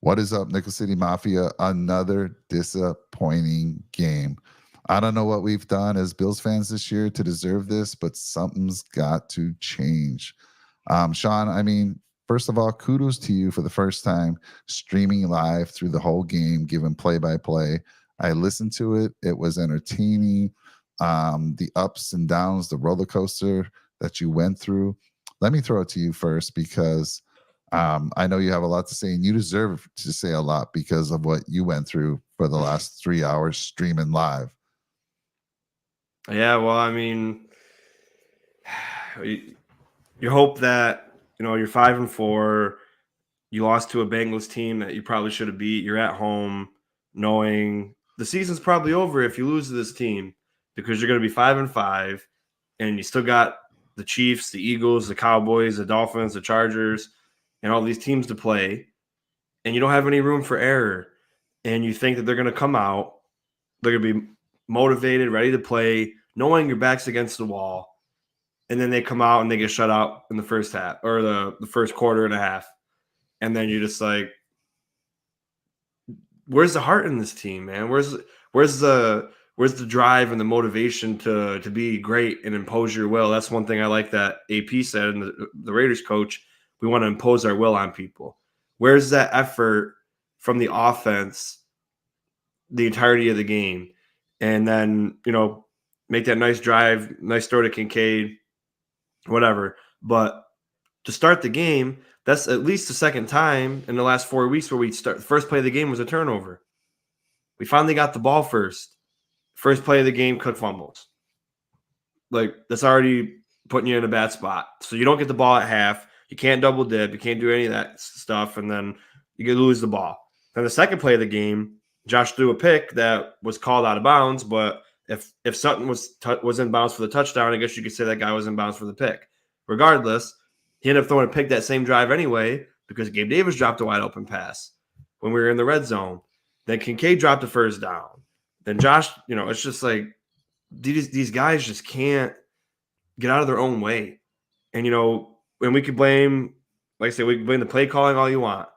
What is up, Nickel City Mafia? Another disappointing game. I don't know what we've done as Bills fans this year to deserve this, but something's got to change. Sean, I mean, first of all, kudos to you for the first time streaming live through the whole game, giving play by play. I listened to it, it was entertaining. The ups and downs, the roller coaster that you went through. Let me throw it to you first because I know you have a lot to say, and you deserve to say a lot because of what you went through for the last 3 hours streaming live. Yeah, well, I mean, you hope that you're 5-4. You lost to a Bengals team that you probably should have beat. You're at home, knowing the season's probably over if you lose to this team because you're going to be 5-5, and you still got the Chiefs, the Eagles, the Cowboys, the Dolphins, the Chargers, and all these teams to play, and you don't have any room for error. And you think that they're going to come out, they're going to be motivated, ready to play, knowing your back's against the wall, and then they come out and they get shut out in the first half or the first quarter and a half. And then you're just like, where's the heart in this team, man? Where's the drive and the motivation to be great and impose your will? That's one thing I like that AP said, and the Raiders coach, we want to impose our will on people. Where's that effort from the offense the entirety of the game? And then, make that nice drive, nice throw to Kincaid, whatever. But to start the game, that's at least the second time in the last 4 weeks where we start. The first play of the game was a turnover. We finally got the ball first. First play of the game, Cook fumbles. Like, that's already putting you in a bad spot. So you don't get the ball at half. You can't double dip. You can't do any of that stuff. And then you can lose the ball. Then the second play of the game, Josh threw a pick that was called out of bounds. But if Sutton was in bounds for the touchdown, I guess you could say that guy was in bounds for the pick. Regardless, he ended up throwing a pick that same drive anyway because Gabe Davis dropped a wide open pass when we were in the red zone. Then Kincaid dropped a first down. Then Josh, it's just like these guys just can't get out of their own way. And, when we could blame, like I say, we can blame the play calling all you want,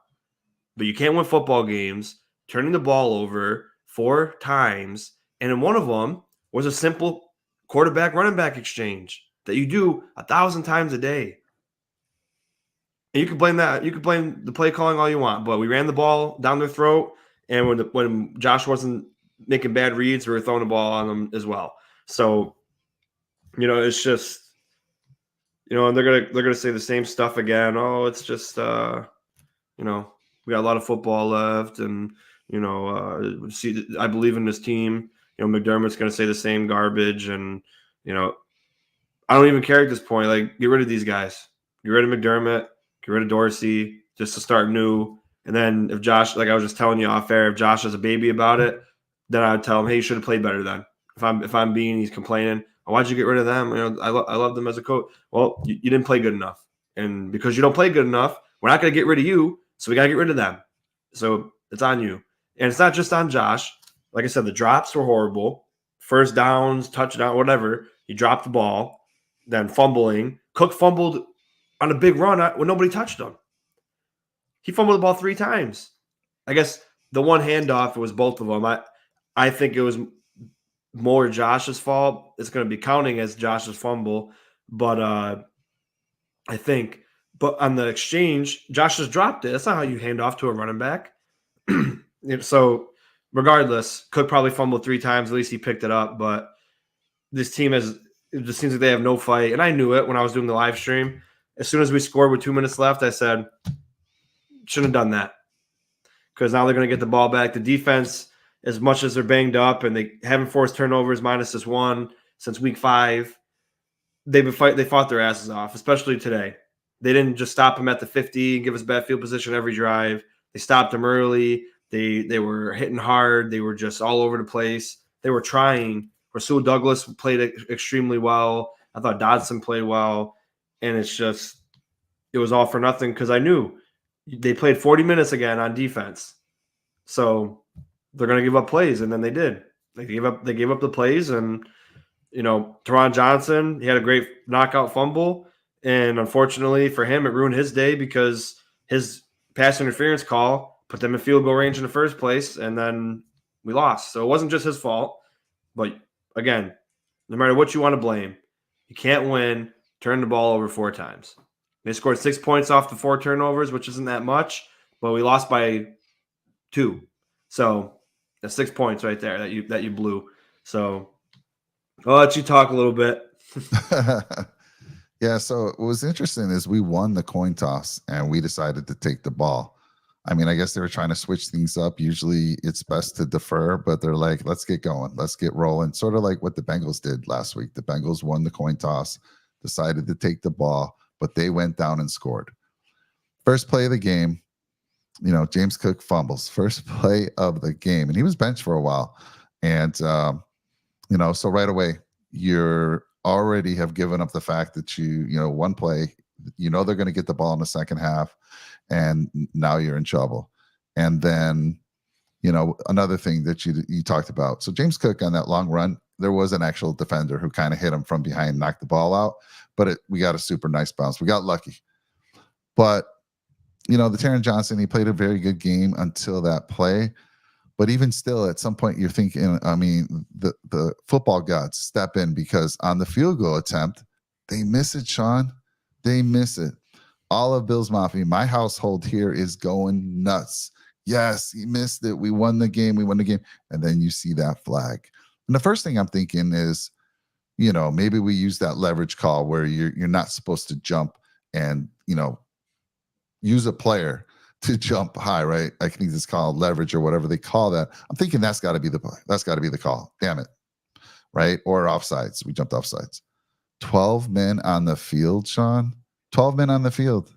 but you can't win football games turning the ball over 4 times. And in one of them was a simple quarterback running back exchange that you do 1,000 times a day. And you can blame that. You can blame the play calling all you want, but we ran the ball down their throat. And when Josh wasn't making bad reads, we were throwing the ball on them as well. So, it's just, and they're gonna say the same stuff again. Oh, it's just, we got a lot of football left, and see, I believe in this team. McDermott's gonna say the same garbage, and I don't even care at this point. Like, get rid of these guys. Get rid of McDermott. Get rid of Dorsey just to start new. And then if Josh, like I was just telling you off air, if Josh is a baby about it, then I would tell him, hey, you should have played better then. If I'm being, he's complaining, oh, why'd you get rid of them? I love them as a coach. Well, you didn't play good enough. And because you don't play good enough, we're not going to get rid of you. So we got to get rid of them. So it's on you. And it's not just on Josh. Like I said, the drops were horrible. First downs, touchdown, whatever. He dropped the ball, then fumbling. Cook fumbled on a big run when nobody touched him. He fumbled the ball 3 times. I guess the one handoff, it was both of them. I think it was more Josh's fault. It's going to be counting as Josh's fumble. But I think, but on the exchange, Josh just dropped it. That's not how you hand off to a running back. So regardless, Cook probably fumbled 3 times. At least he picked it up. But this team it just seems like they have no fight. And I knew it when I was doing the live stream. As soon as we scored with 2 minutes left, I said, shouldn't have done that. Because now they're going to get the ball back. The defense, as much as they're banged up and they haven't forced turnovers minus this 1 since week 5, they fought their asses off, especially today. They didn't just stop them at the 50 and give us bad field position every drive. They stopped them early. They were hitting hard. They were just all over the place. They were trying. Rasul Douglas played extremely well. I thought Dodson played well. And it was all for nothing because I knew they played 40 minutes again on defense. So they're going to give up plays, and then they did. They gave up the plays, and, Teron Johnson, he had a great knockout fumble, and unfortunately for him, it ruined his day because his pass interference call put them in field goal range in the first place, and then we lost. So it wasn't just his fault. But again, no matter what you want to blame, you can't win, turn the ball over 4 times. They scored 6 points off the 4 turnovers, which isn't that much, but we lost by 2. So that's 6 points right there that you blew. So I'll let you talk a little bit. Yeah, so what was interesting is we won the coin toss and we decided to take the ball. I mean, I guess they were trying to switch things up. Usually it's best to defer, but they're like, let's get going. Let's get rolling. Sort of like what the Bengals did last week. The Bengals won the coin toss, decided to take the ball, but they went down and scored. First play of the game, James Cook fumbles. First play of the game. And he was benched for a while. And, so right away, you're already have given up the fact that one play, they're going to get the ball in the second half, and now you're in trouble. And then, another thing that you talked about. So James Cook on that long run, there was an actual defender who kind of hit him from behind, knocked the ball out, but we got a super nice bounce. We got lucky. But, the Taron Johnson, he played a very good game until that play. But even still, at some point, you're thinking, the football gods step in, because on the field goal attempt, they miss it, Sean. They miss it. All of Bills Mafia, my household here is going nuts. Yes, he missed it. We won the game. And then you see that flag. And the first thing I'm thinking is, maybe we use that leverage call where you're not supposed to jump and, use a player to jump high, right? I think it's called leverage or whatever they call that. I'm thinking that's got to be the play. That's got to be the call. Damn it. Right? Or offsides. We jumped offsides. 12 men on the field, Sean. 12 men on the field.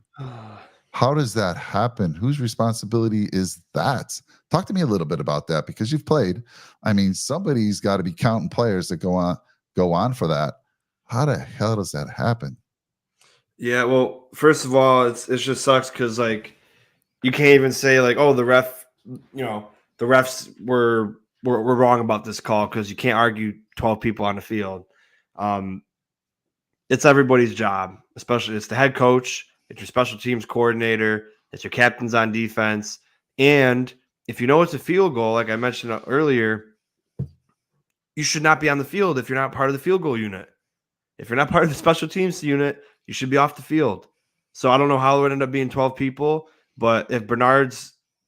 How does that happen? Whose responsibility is that? Talk to me a little bit about that, because you've played. I mean, somebody's got to be counting players that go on for that. How the hell does that happen? Yeah, well, first of all, it just sucks because you can't even say oh, the refs were wrong about this call, because you can't argue 12 people on the field. It's everybody's job, especially it's the head coach, it's your special teams coordinator, it's your captains on defense. And if it's a field goal, like I mentioned earlier, you should not be on the field if you're not part of the field goal unit. If you're not part of the special teams unit, you should be off the field. So I don't know how it would end up being 12 people, but if Bernard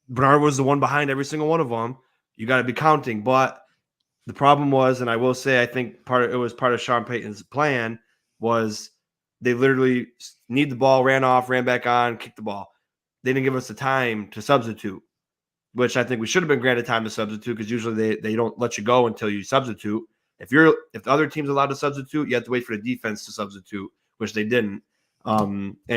was the one behind every single one of them, you got to be counting. But the problem was, and I will say, I think it was part of Sean Payton's plan, was they literally need the ball, ran off, ran back on, kicked the ball. They didn't give us the time to substitute, which I think we should have been granted time to substitute, because usually they don't let you go until you substitute. If the other team's allowed to substitute, you have to wait for the defense to substitute, which they didn't. We weren't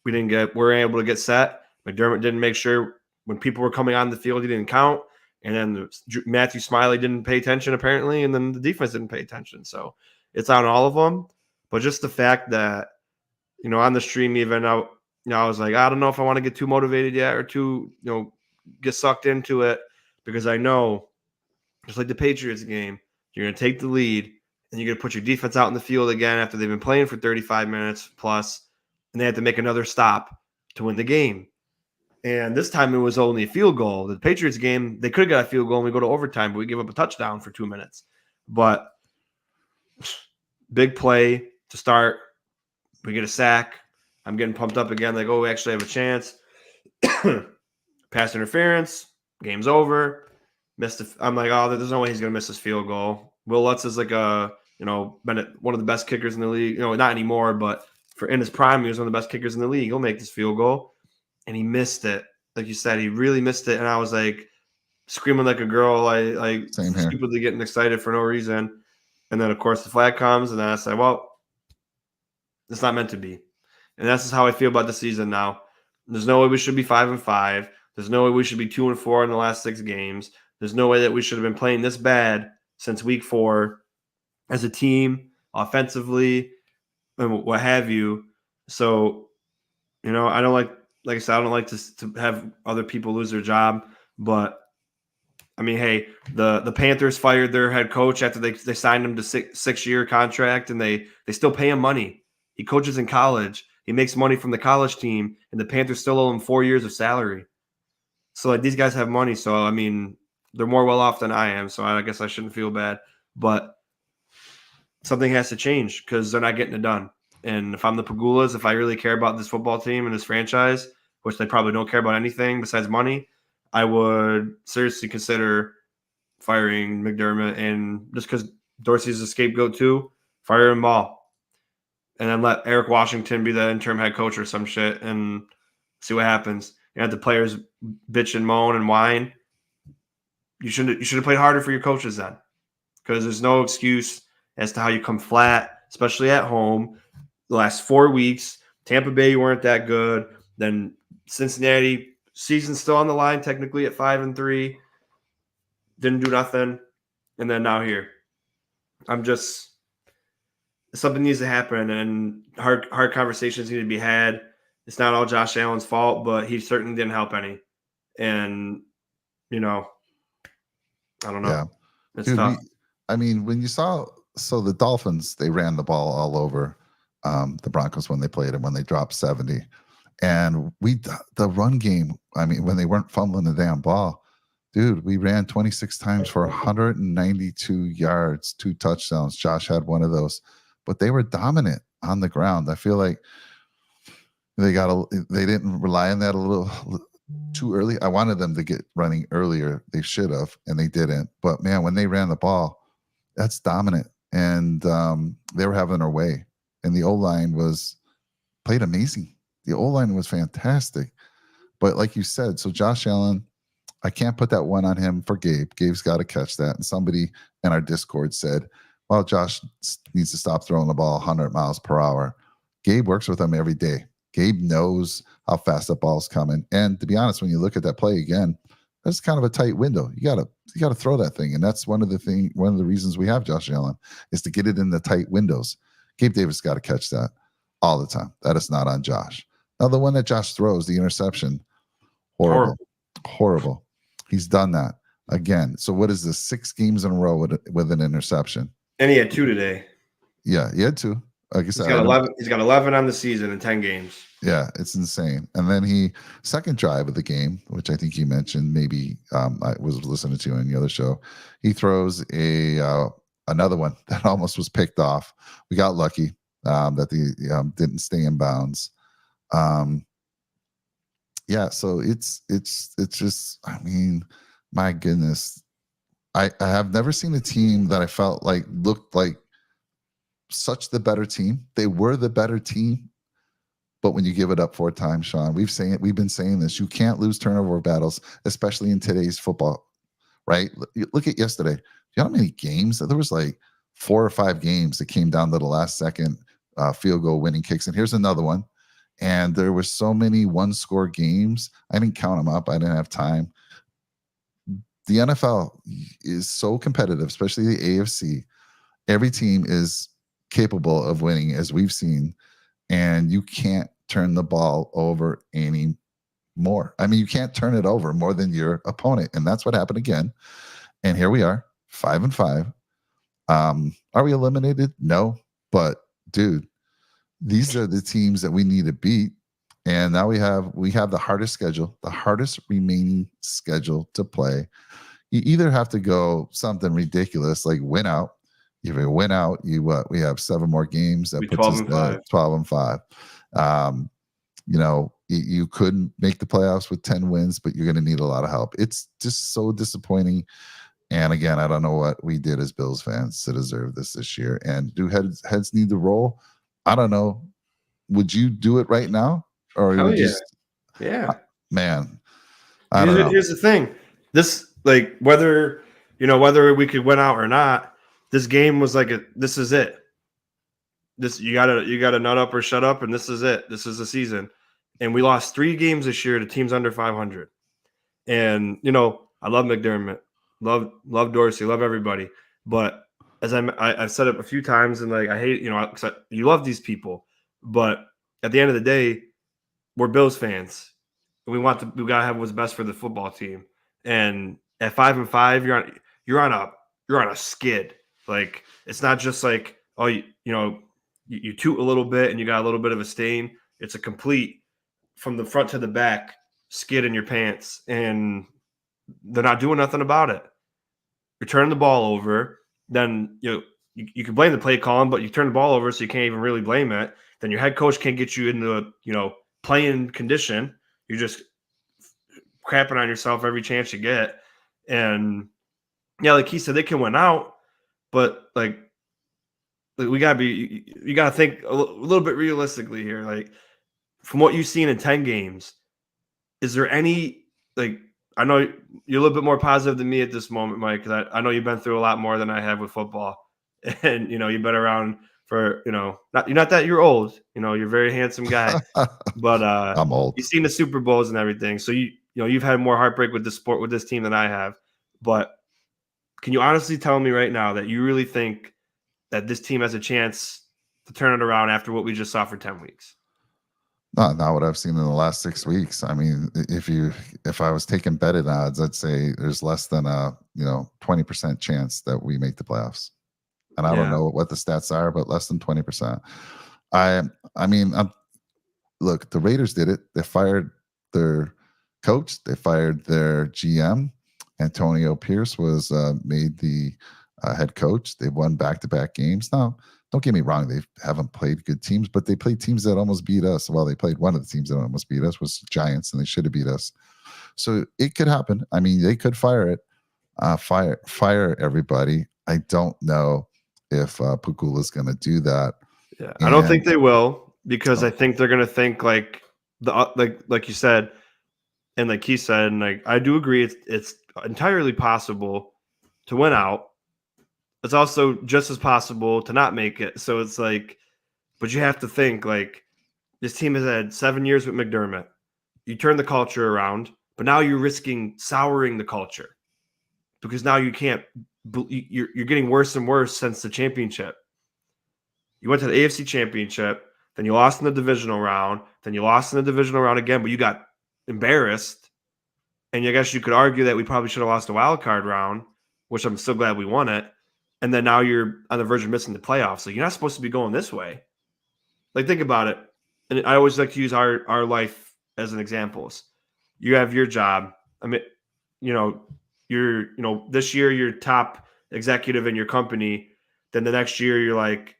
able to get set. McDermott didn't make sure when people were coming on the field, he didn't count. And then Matthew Smiley didn't pay attention, apparently, and then the defense didn't pay attention. So it's on all of them. But just the fact that, on the stream even, I was like, I don't know if I want to get too motivated yet or too, get sucked into it, because I know, just like the Patriots game, you're going to take the lead and you're going to put your defense out in the field again after they've been playing for 35 minutes plus, and they have to make another stop to win the game. And this time it was only a field goal. The Patriots game, they could have got a field goal and we go to overtime, but we give up a touchdown for 2 minutes. But big play to start. We get a sack. I'm getting pumped up again. Like, oh, we actually have a chance. Pass interference. Game's over. I'm like, oh, there's no way he's going to miss this field goal. Will Lutz is been one of the best kickers in the league. Not anymore, but in his prime, he was one of the best kickers in the league. He'll make this field goal. And he missed it. Like you said, he really missed it. And I was like screaming like a girl, stupidly getting excited for no reason. And then, of course, the flag comes. And then I said, well, it's not meant to be. And that's just how I feel about the season now. There's no way we should be 5-5. There's no way we should be 2-4 in the last 6 games. There's no way that we should have been playing this bad since week 4 as a team, offensively, and what have you. So, I don't like I said, I don't like to have other people lose their job. But, I mean, hey, the Panthers fired their head coach after they signed him to 6-year contract, and they still pay him money. He coaches in college. He makes money from the college team, and the Panthers still owe him 4 years of salary. So like these guys have money, so I mean they're more well off than I am. So I guess I shouldn't feel bad, but something has to change because they're not getting it done. And if I'm the Pagulas, if I really care about this football team and this franchise, which they probably don't care about anything besides money, I would seriously consider firing McDermott. And just because Dorsey's a scapegoat too, fire him all. And then let Eric Washington be the interim head coach or some shit and see what happens. You have the players bitch and moan and whine. You should have played harder for your coaches then, because there's no excuse as to how you come flat, especially at home. The last 4 weeks, Tampa Bay, you weren't that good. Then Cincinnati, season's still on the line technically at 5-3, didn't do nothing, and then now here. Something needs to happen, and hard conversations need to be had. It's not all Josh Allen's fault, but he certainly didn't help any. And I don't know. Yeah. It's Dude, tough. when you saw, so the Dolphins, they ran the ball all over the Broncos when they played and when they dropped 70. And the run game, when they weren't fumbling the damn ball, dude, we ran 26 times for 192 yards, 2 touchdowns. Josh had one of those, but they were dominant on the ground. I feel like they didn't rely on that a little too early. I wanted them to get running earlier. They should have, and they didn't. But man, when they ran the ball, that's dominant. And they were having their way. And the O-line played amazing. The O-line was fantastic. But like you said, so Josh Allen, I can't put that one on him for Gabe. Gabe's got to catch that. And somebody in our Discord said, well, Josh needs to stop throwing the ball 100 miles per hour. Gabe works with him every day. Gabe knows how fast the ball's coming. And to be honest, when you look at that play again, that's kind of a tight window. You gotta throw that thing. And that's one of the reasons we have Josh Allen is to get it in the tight windows. Gabe Davis got to catch that all the time. That is not on Josh. Now, the one that Josh throws, the interception, horrible. He's done that again. So what is this? 6 games in a row with an interception. And he had 2 today. Yeah, he had 2. Like I said, he's got 11 on the season in 10 games. Yeah, it's insane. And then second drive of the game, which I think you mentioned, maybe I was listening to on the other show, he throws another one that almost was picked off. We got lucky that the didn't stay in bounds. Yeah, so it's just, my goodness, I have never seen a team that I felt like looked like such the better team. They were the better team, but when you give it up 4 times, Sean, we've been saying this. You can't lose turnover battles, especially in today's football, right? Look at yesterday. Do you know how many games? There was like 4 or 5 games that came down to the last second field goal winning kicks, and here's another one. And there were so many 1-score games. I didn't count them up. I didn't have time. The NFL is so competitive, especially the AFC. Every team is capable of winning, as we've seen, and you can't turn the ball over anymore. You can't turn it over more than your opponent, and that's what happened again. And here we are, 5-5. Are we eliminated? No, but dude, these are the teams that we need to beat. And now we have the hardest schedule, the hardest remaining schedule to play. You either have to go something ridiculous like win out. If you win out, we have 7 more games. That puts us at 12-5. You couldn't make the playoffs with 10 wins, but you're going to need a lot of help. It's just so disappointing. And again, I don't know what we did as Bills fans to deserve this year. And do heads need to roll? I don't know. Would you do it right now? Or Hell would yeah. you Yeah. Man, I don't know. Here's the thing. This, like, whether we could win out or not, this game was like this is it. This you gotta nut up or shut up, and this is it. This is the season. And we lost 3 games this year to teams under 500. And I love McDermott, love Dorsey, love everybody. But as I've said it a few times, and like I hate, you love these people, but at the end of the day, we're Bills fans. We gotta have what's best for the football team. And at 5-5, you're on a skid. Like, it's not just like, oh, you toot a little bit and you got a little bit of a stain. It's a complete from the front to the back skid in your pants, and they're not doing nothing about it. You're turning the ball over, then you can blame the play calling, but you turn the ball over, so you can't even really blame it. Then your head coach can't get you into a playing condition. You're just crapping on yourself every chance you get. And yeah, like he said, they can win out, but like we gotta you gotta think a little bit realistically here. Like from what you've seen in 10 games, is there any I know you're a little bit more positive than me at this moment, Mike, because I know you've been through a lot more than I have with football. And you've been around for not that you're old, you're a very handsome guy, but I'm old. you've seen the Super Bowls and everything. So you've had more heartbreak with the sport with this team than I have. But can you honestly tell me right now that you really think that this team has a chance to turn it around after what we just saw for 10 weeks? Not what I've seen in the last 6 weeks. I mean, if I was taking betting odds, I'd say there's less than a 20% chance that we make the playoffs. And I don't know what the stats are, but less than 20%. I mean, look, the Raiders did it. They fired their coach. They fired their GM. Antonio Pierce was made the head coach. They won back-to-back games. Now, don't get me wrong. They haven't played good teams, but they played teams that almost beat us. Well, they played one of the teams that almost beat us was Giants, and they should have beat us. So it could happen. I mean, they could fire everybody. I don't know if Pagula is going to do that. Yeah, I don't think they will, because I think they're going to think like you said, and like he said, and like I do agree, it's entirely possible to win out. It's also just as possible to not make it. So it's like, but you have to think like this team has had 7 years with McDermott. You turn the culture around, but now you're risking souring the culture because now you can't. You're getting worse and worse since the championship. You went to the AFC Championship, then you lost in the divisional round, then you lost in the divisional round again, but you got embarrassed. And I guess you could argue that we probably should have lost a wild card round, which I'm still glad we won it. And then now you're on the verge of missing the playoffs. Like, you're not supposed to be going this way. Like, think about it. And I always like to use our life as an example. You have your job. I mean, you're this year you're top executive in your company. Then the next year you're like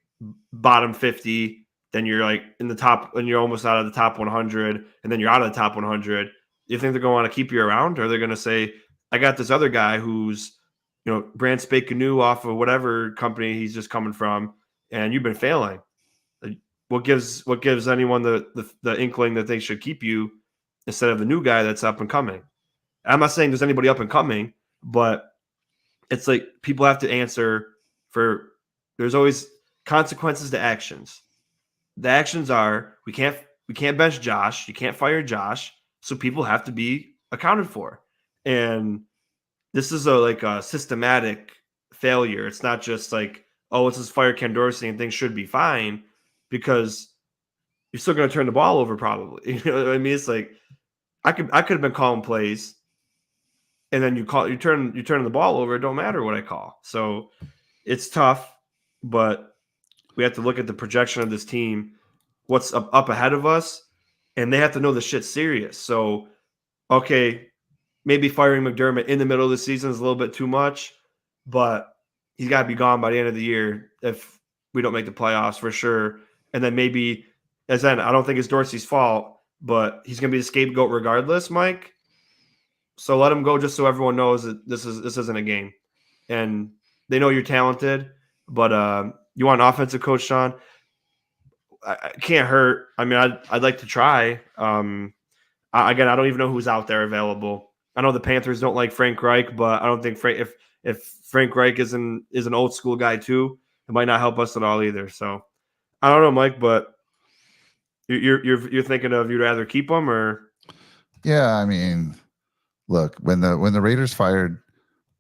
bottom 50. Then you're like in the top, and you're almost out of the top 100. And then you're out of the top 100. You think they're going to want to keep you around, or they're going to say, I got this other guy who's brand spanking new off of whatever company he's just coming from, and you've been failing. What gives anyone the inkling that they should keep you instead of the new guy that's up and coming? I'm not saying there's anybody up and coming, but it's like people have to answer for. There's always consequences to actions. The actions are we can't bench Josh. You can't fire Josh. So people have to be accounted for, and this is a systematic failure. It's not just like, oh, let's just fire Ken Dorsey and things should be fine, because you're still going to turn the ball over probably. You know what I mean? It's like I could have been calling plays, and then you turn the ball over. It don't matter what I call. So it's tough, but we have to look at the projection of this team, what's up ahead of us, and they have to know the shit's serious. So, okay, maybe firing McDermott in the middle of the season is a little bit too much, but he's got to be gone by the end of the year if we don't make the playoffs for sure. And then maybe, I don't think it's Dorsey's fault, but he's going to be the scapegoat regardless, Mike. So let him go, just so everyone knows that this isn't a game. And they know you're talented, but you want an offensive coach, Sean? I can't hurt. I mean, I'd like to try. Again, I don't even know who's out there available. I know the Panthers don't like Frank Reich, but I don't think if Frank Reich is an old school guy too, it might not help us at all either. So I don't know, Mike, but you're thinking of, you'd rather keep him or? Yeah, I mean, look, when the Raiders fired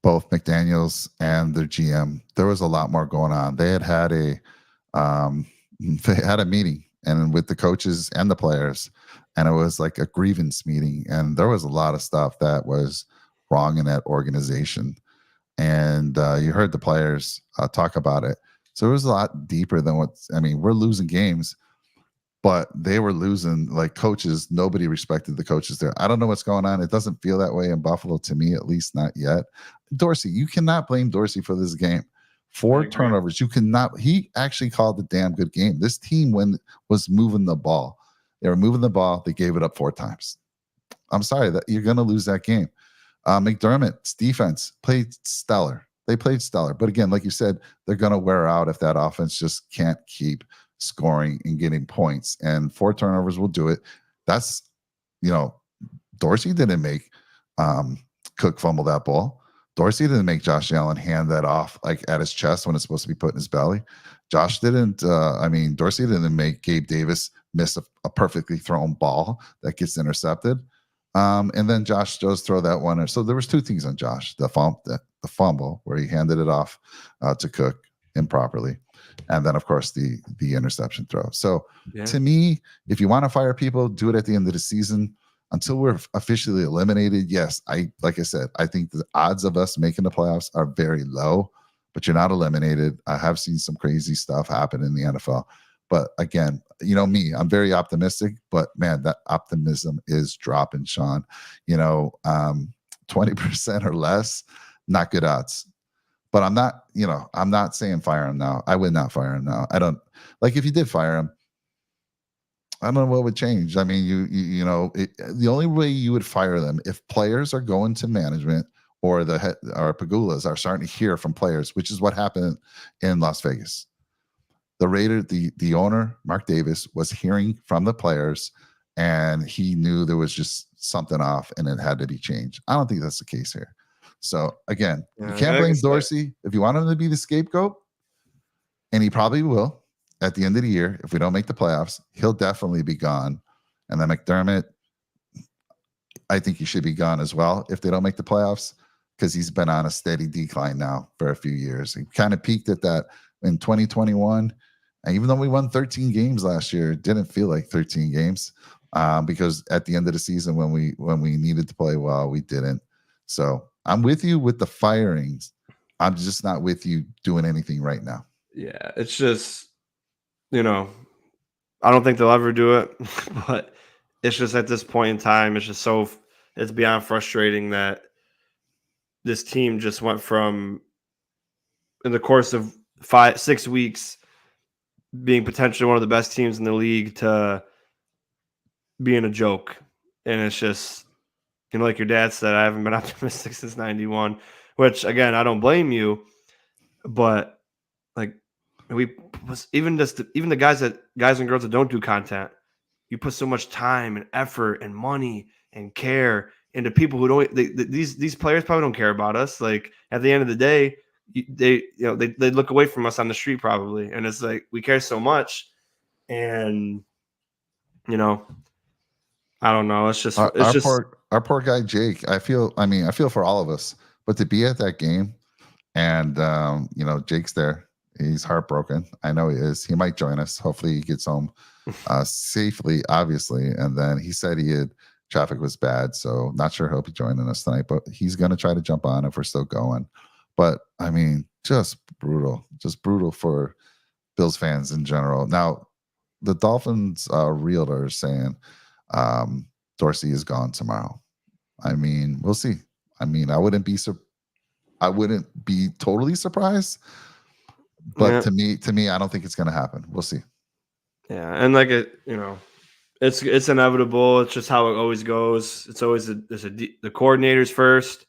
both McDaniels and their GM, there was a lot more going on. They had a meeting and with the coaches and the players, and it was like a grievance meeting, and there was a lot of stuff that was wrong in that organization, and you heard the players talk about it. So it was a lot deeper than we're losing games. but they were losing like coaches. Nobody respected the coaches there. I don't know what's going on. It doesn't feel that way in Buffalo to me, at least not yet. Dorsey, you cannot blame Dorsey for this game. 4 turnovers. You cannot. He actually called a damn good game. This team was moving the ball. They were moving the ball. They gave it up 4 times. I'm sorry that you're going to lose that game. McDermott's defense played stellar. They played stellar. But again, like you said, they're going to wear out if that offense just can't keep scoring and getting points. And 4 turnovers will do it. That's, Dorsey didn't make Cook fumble that ball. Dorsey didn't make Josh Allen hand that off like at his chest when it's supposed to be put in his belly. Dorsey didn't make Gabe Davis miss a perfectly thrown ball that gets intercepted. And then Josh does throw that one. So there was 2 things on Josh: the fumble where he handed it off to Cook improperly, and then of course the interception throw. So to me, if you want to fire people, do it at the end of the season. Until we're officially eliminated, yes, like I said, I think the odds of us making the playoffs are very low, but you're not eliminated. I have seen some crazy stuff happen in the NFL. But again, me, I'm very optimistic, but man, that optimism is dropping, Sean. 20% or less, not good odds. But I'm not saying fire him now. I would not fire him now. I don't like if you did fire him. I don't know what would change. I mean, the only way you would fire them if players are going to management or our Pagulas are starting to hear from players, which is what happened in Las Vegas. The owner, Mark Davis, was hearing from the players, and he knew there was just something off, and it had to be changed. I don't think that's the case here. So again, you can't blame Dorsey if you want him to be the scapegoat, and he probably will. At the end of the year, if we don't make the playoffs, he'll definitely be gone. And then McDermott, I think he should be gone as well if they don't make the playoffs, because he's been on a steady decline now for a few years. He kind of peaked at that in 2021. And even though we won 13 games last year, it didn't feel like 13 games because at the end of the season when we needed to play well, we didn't. So I'm with you with the firings. I'm just not with you doing anything right now. Yeah, it's just, I don't think they'll ever do it, but it's just at this point in time, it's beyond frustrating that this team just went from, in the course of 5-6 weeks, being potentially one of the best teams in the league to being a joke. And it's just, like your dad said, I haven't been optimistic since 91, which again, I don't blame you, but like even the guys and girls that don't do content, you put so much time and effort and money and care into people who don't. These players probably don't care about us. Like at the end of the day, they look away from us on the street probably, and it's like we care so much, and I don't know. It's just our poor guy Jake. I feel for all of us, but to be at that game, and Jake's there. He's heartbroken. I know he is. He might join us. Hopefully, he gets home safely, obviously. And then he said traffic was bad, so not sure he'll be joining us tonight. But he's going to try to jump on if we're still going. But I mean, just brutal for Bills fans in general. Now, the Dolphins realtor is saying Dorsey is gone tomorrow. I mean, we'll see. I mean, I wouldn't be totally surprised. But to me, I don't think it's going to happen. We'll see. Yeah, and like it's inevitable. It's just how it always goes. It's always the coordinators first,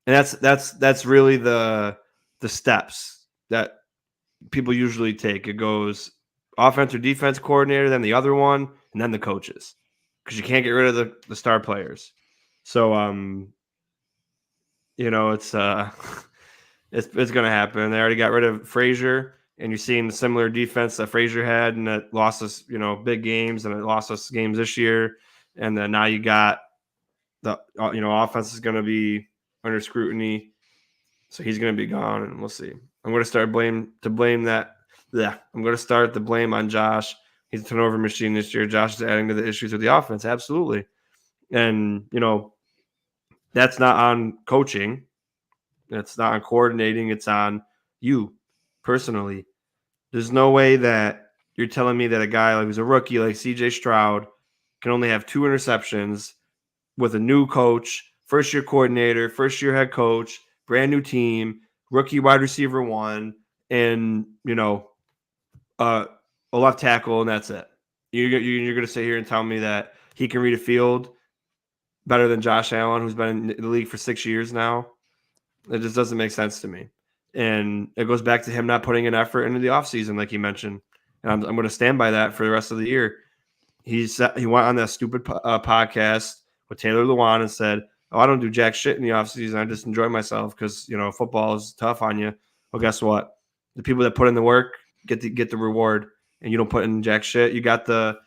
and that's really the steps that people usually take. It goes offense or defense coordinator, then the other one, and then the coaches, because you can't get rid of the star players. So it's it's going to happen. They already got rid of Frazier, and you're seeing the similar defense that Frazier had, and that lost us, big games, and it lost us games this year. And then now you got the, offense is going to be under scrutiny, so he's going to be gone, and we'll see. I'm going to start blame that. Yeah, I'm going to start the blame on Josh. He's a turnover machine this year. Josh is adding to the issues with the offense, absolutely. And that's not on coaching. It's not on coordinating. It's on you personally. There's no way that you're telling me that a guy like who's a rookie like C.J. Stroud can only have 2 interceptions with a new coach, first-year coordinator, first-year head coach, brand new team, rookie wide receiver 1, and a left tackle, and that's it. You're going to sit here and tell me that he can read a field better than Josh Allen, who's been in the league for 6 years now? It just doesn't make sense to me. And it goes back to him not putting an effort into the offseason, like he mentioned. And I'm going to stand by that for the rest of the year. He went on that stupid podcast with Taylor Lewan and said, "Oh, I don't do jack shit in the offseason. I just enjoy myself because football is tough on you." Well, guess what? The people that put in the work get the reward, and you don't put in jack shit. You got the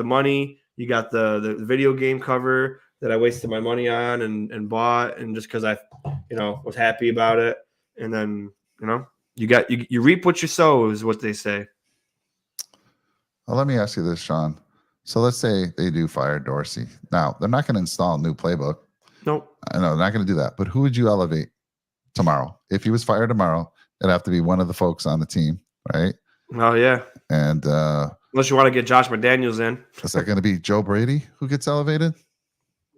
money, you got the video game cover that I wasted my money on and bought, and just because I was happy about it, and then you reap what you sow is what they say. Well, let me ask you this, Sean. So let's say they do fire Dorsey. Now, they're not going to install a new playbook. Nope. I know they're not going to do that. But who would you elevate tomorrow? If he was fired tomorrow, it'd have to be one of the folks on the team, right? Oh, yeah. And unless you want to get Josh McDaniels in. Is that going to be Joe Brady who gets elevated?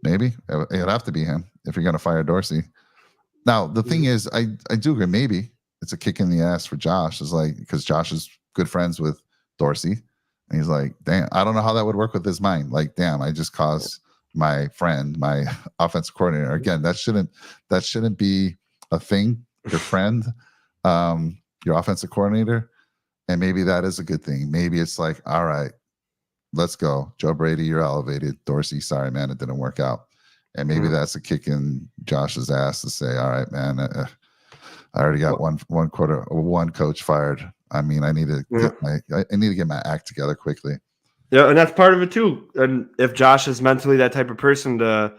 Maybe. It'd have to be him if you're going to fire Dorsey. Now, the thing is, I do agree. Maybe it's a kick in the ass for Josh. It's like, because Josh is good friends with Dorsey. And he's like, damn, I don't know how that would work with his mind. Like, damn, I just caused my friend, my offensive coordinator. Again, that shouldn't be a thing. Your friend, your offensive coordinator. And maybe that is a good thing. Maybe it's like, all right, let's go. Joe Brady, you're elevated. Dorsey, sorry, man, it didn't work out. And maybe that's a kick in Josh's ass to say, all right, man, I already got one coach fired. I mean, I need to get my act together quickly. Yeah, and that's part of it too. And if Josh is mentally that type of person to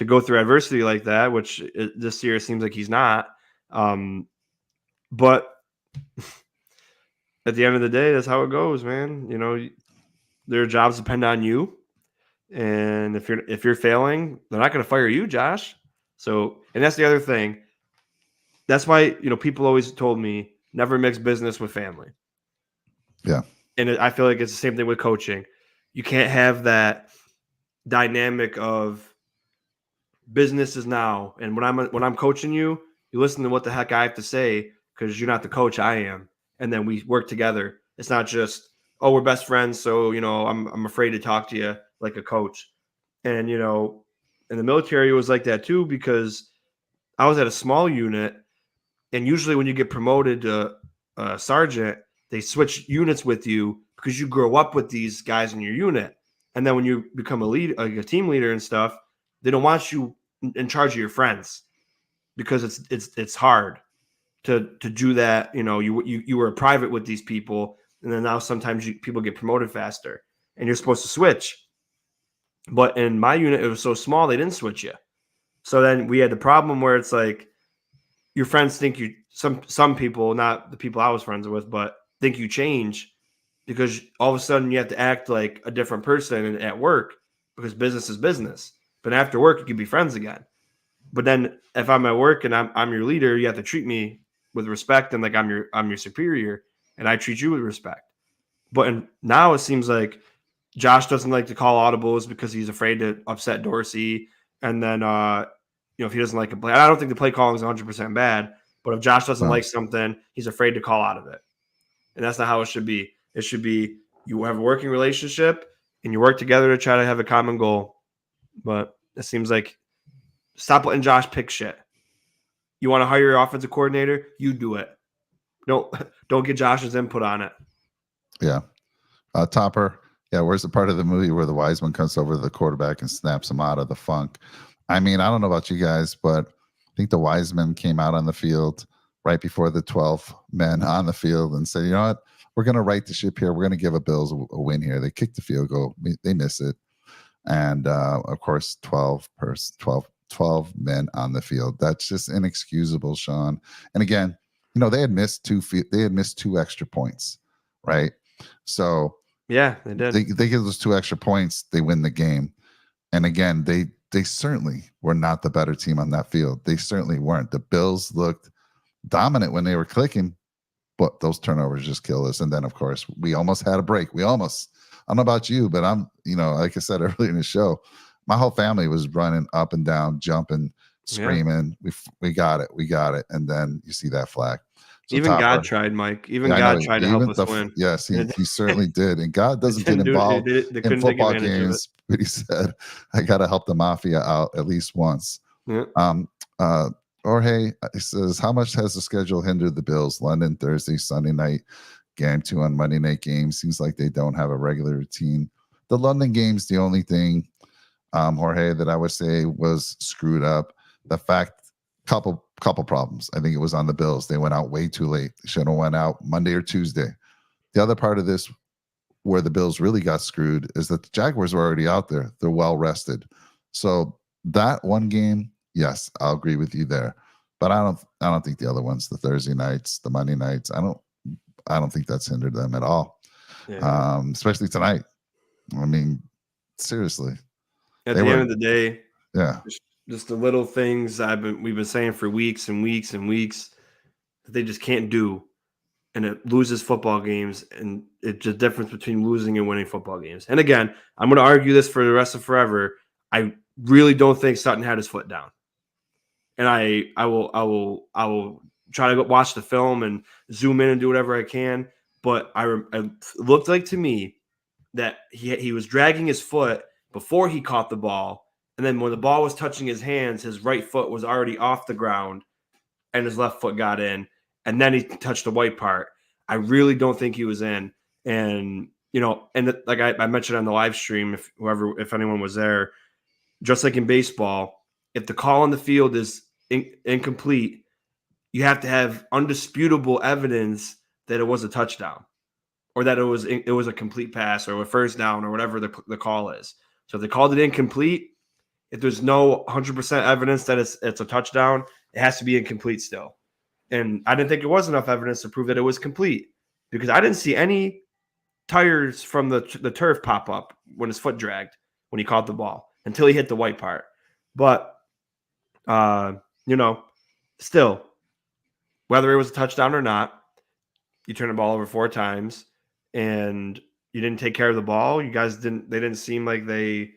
go through adversity like that, which this year seems like he's not, but at the end of the day, that's how it goes, man. Their jobs depend on you, and if you're failing, they're not going to fire you, Josh. So, and that's the other thing. That's why people always told me never mix business with family. Yeah. And I feel like it's the same thing with coaching. You can't have that dynamic of business is now. And when I'm coaching you, you listen to what the heck I have to say because you're not the coach, I am. And then we work together. It's not just, oh, we're best friends, so I'm afraid to talk to you like a coach. And in the military it was like that too, because I was at a small unit, and usually when you get promoted to sergeant, they switch units with you because you grow up with these guys in your unit. And then when you become a team leader and stuff, they don't want you in charge of your friends because it's hard to do that. You were a private with these people, and then now sometimes people get promoted faster, and you're supposed to switch. But in my unit, it was so small they didn't switch you. So then we had the problem where it's like your friends think you some people, not the people I was friends with, but think you change because all of a sudden you have to act like a different person at work because business is business. But after work, you can be friends again. But then if I'm at work and I'm your leader, you have to treat me with respect and like I'm your superior, and I treat you with respect. But now it seems like Josh doesn't like to call audibles because he's afraid to upset Dorsey. And then if he doesn't like a play, I don't think the play calling is 100% bad. But if Josh doesn't like something, he's afraid to call out of it. And that's not how it should be. It should be you have a working relationship and you work together to try to have a common goal. But it seems like stop letting Josh pick shit. You want to hire your offensive coordinator? You do it. Don't get Josh's input on it. Yeah. Topper. Yeah, where's the part of the movie where the wise man comes over to the quarterback and snaps him out of the funk? I mean, I don't know about you guys, but I think the wise men came out on the field right before the 12 men on the field and said, you know what? We're going to right the ship here. We're going to give a Bills a win here. They kicked the field goal. They miss it. And, of course, 12 men on the field. That's just inexcusable, Sean. And again, they had missed two extra points, right? So yeah, they did. They give those 2 extra points, they win the game. And again, they certainly were not the better team on that field. They certainly weren't. The Bills looked dominant when they were clicking, but those turnovers just kill us. And then, of course, we almost had a break. I don't know about you, but I'm, like I said earlier in the show, my whole family was running up and down, jumping, screaming. We got it. And then you see that flag. So Even Topper, God tried, Mike. Even yeah, I God know. tried to help us win. Yes, he, And he certainly did. And God they doesn't get didn't do it. involved They in couldn't take football advantage of it. games, but he said, I got to help the mafia out at least once. Yeah. Jorge, he says, how much has the schedule hindered the Bills? London, Thursday, Sunday night, game 2 on Monday night game. Seems like they don't have a regular routine. The London game's the only thing, Jorge, that I would say was screwed up. The fact, couple problems. I think it was on the Bills. They went out way too late. They should have went out Monday or Tuesday. The other part of this where the Bills really got screwed is that the Jaguars were already out there. They're well rested. So that one game, yes, I'll agree with you there. But I don't think the other ones, the Thursday nights, the Monday nights, I don't think that's hindered them at all. Yeah. Especially tonight. I mean, seriously. At the end of the day, yeah, just the little things we've been saying for weeks and weeks and weeks that they just can't do, and it loses football games, and it's the difference between losing and winning football games. And again, I'm going to argue this for the rest of forever. I really don't think Sutton had his foot down, and I will try to go watch the film and zoom in and do whatever I can. But it looked like to me that he was dragging his foot before he caught the ball. And then when the ball was touching his hands, his right foot was already off the ground and his left foot got in. And then he touched the white part. I really don't think he was in. And, like I mentioned on the live stream, if anyone was there, just like in baseball, if the call on the field is incomplete, you have to have undisputable evidence that it was a touchdown or that it was a complete pass or a first down or whatever the call is. So if they called it incomplete, if there's no 100% evidence that it's a touchdown, it has to be incomplete still. And I didn't think it was enough evidence to prove that it was complete because I didn't see any tires from the turf pop up when his foot dragged when he caught the ball until he hit the white part. But, still, whether it was a touchdown or not, you turn the ball over 4 times and you didn't take care of the ball. You guys didn't seem like they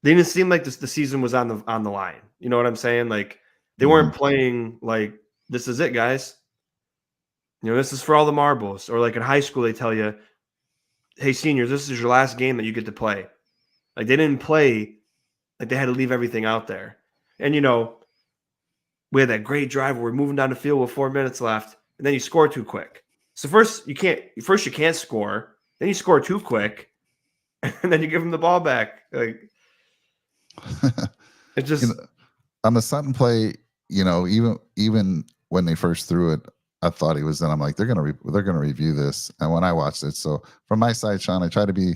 didn't seem like the season was on the line. You know what I'm saying? Like they weren't playing like this is it, guys. This is for all the marbles. Or like in high school, they tell you, hey, seniors, this is your last game that you get to play. Like they didn't play like they had to leave everything out there. And we had that great drive where we're moving down the field with 4 minutes left, and then you score too quick. So first you can't score, then you score too quick, and then you give them the ball back. Like it just on the Sutton play, even when they first threw it, I thought he was in. I'm like, they're gonna review this. And when I watched it, so from my side, Sean, I try to be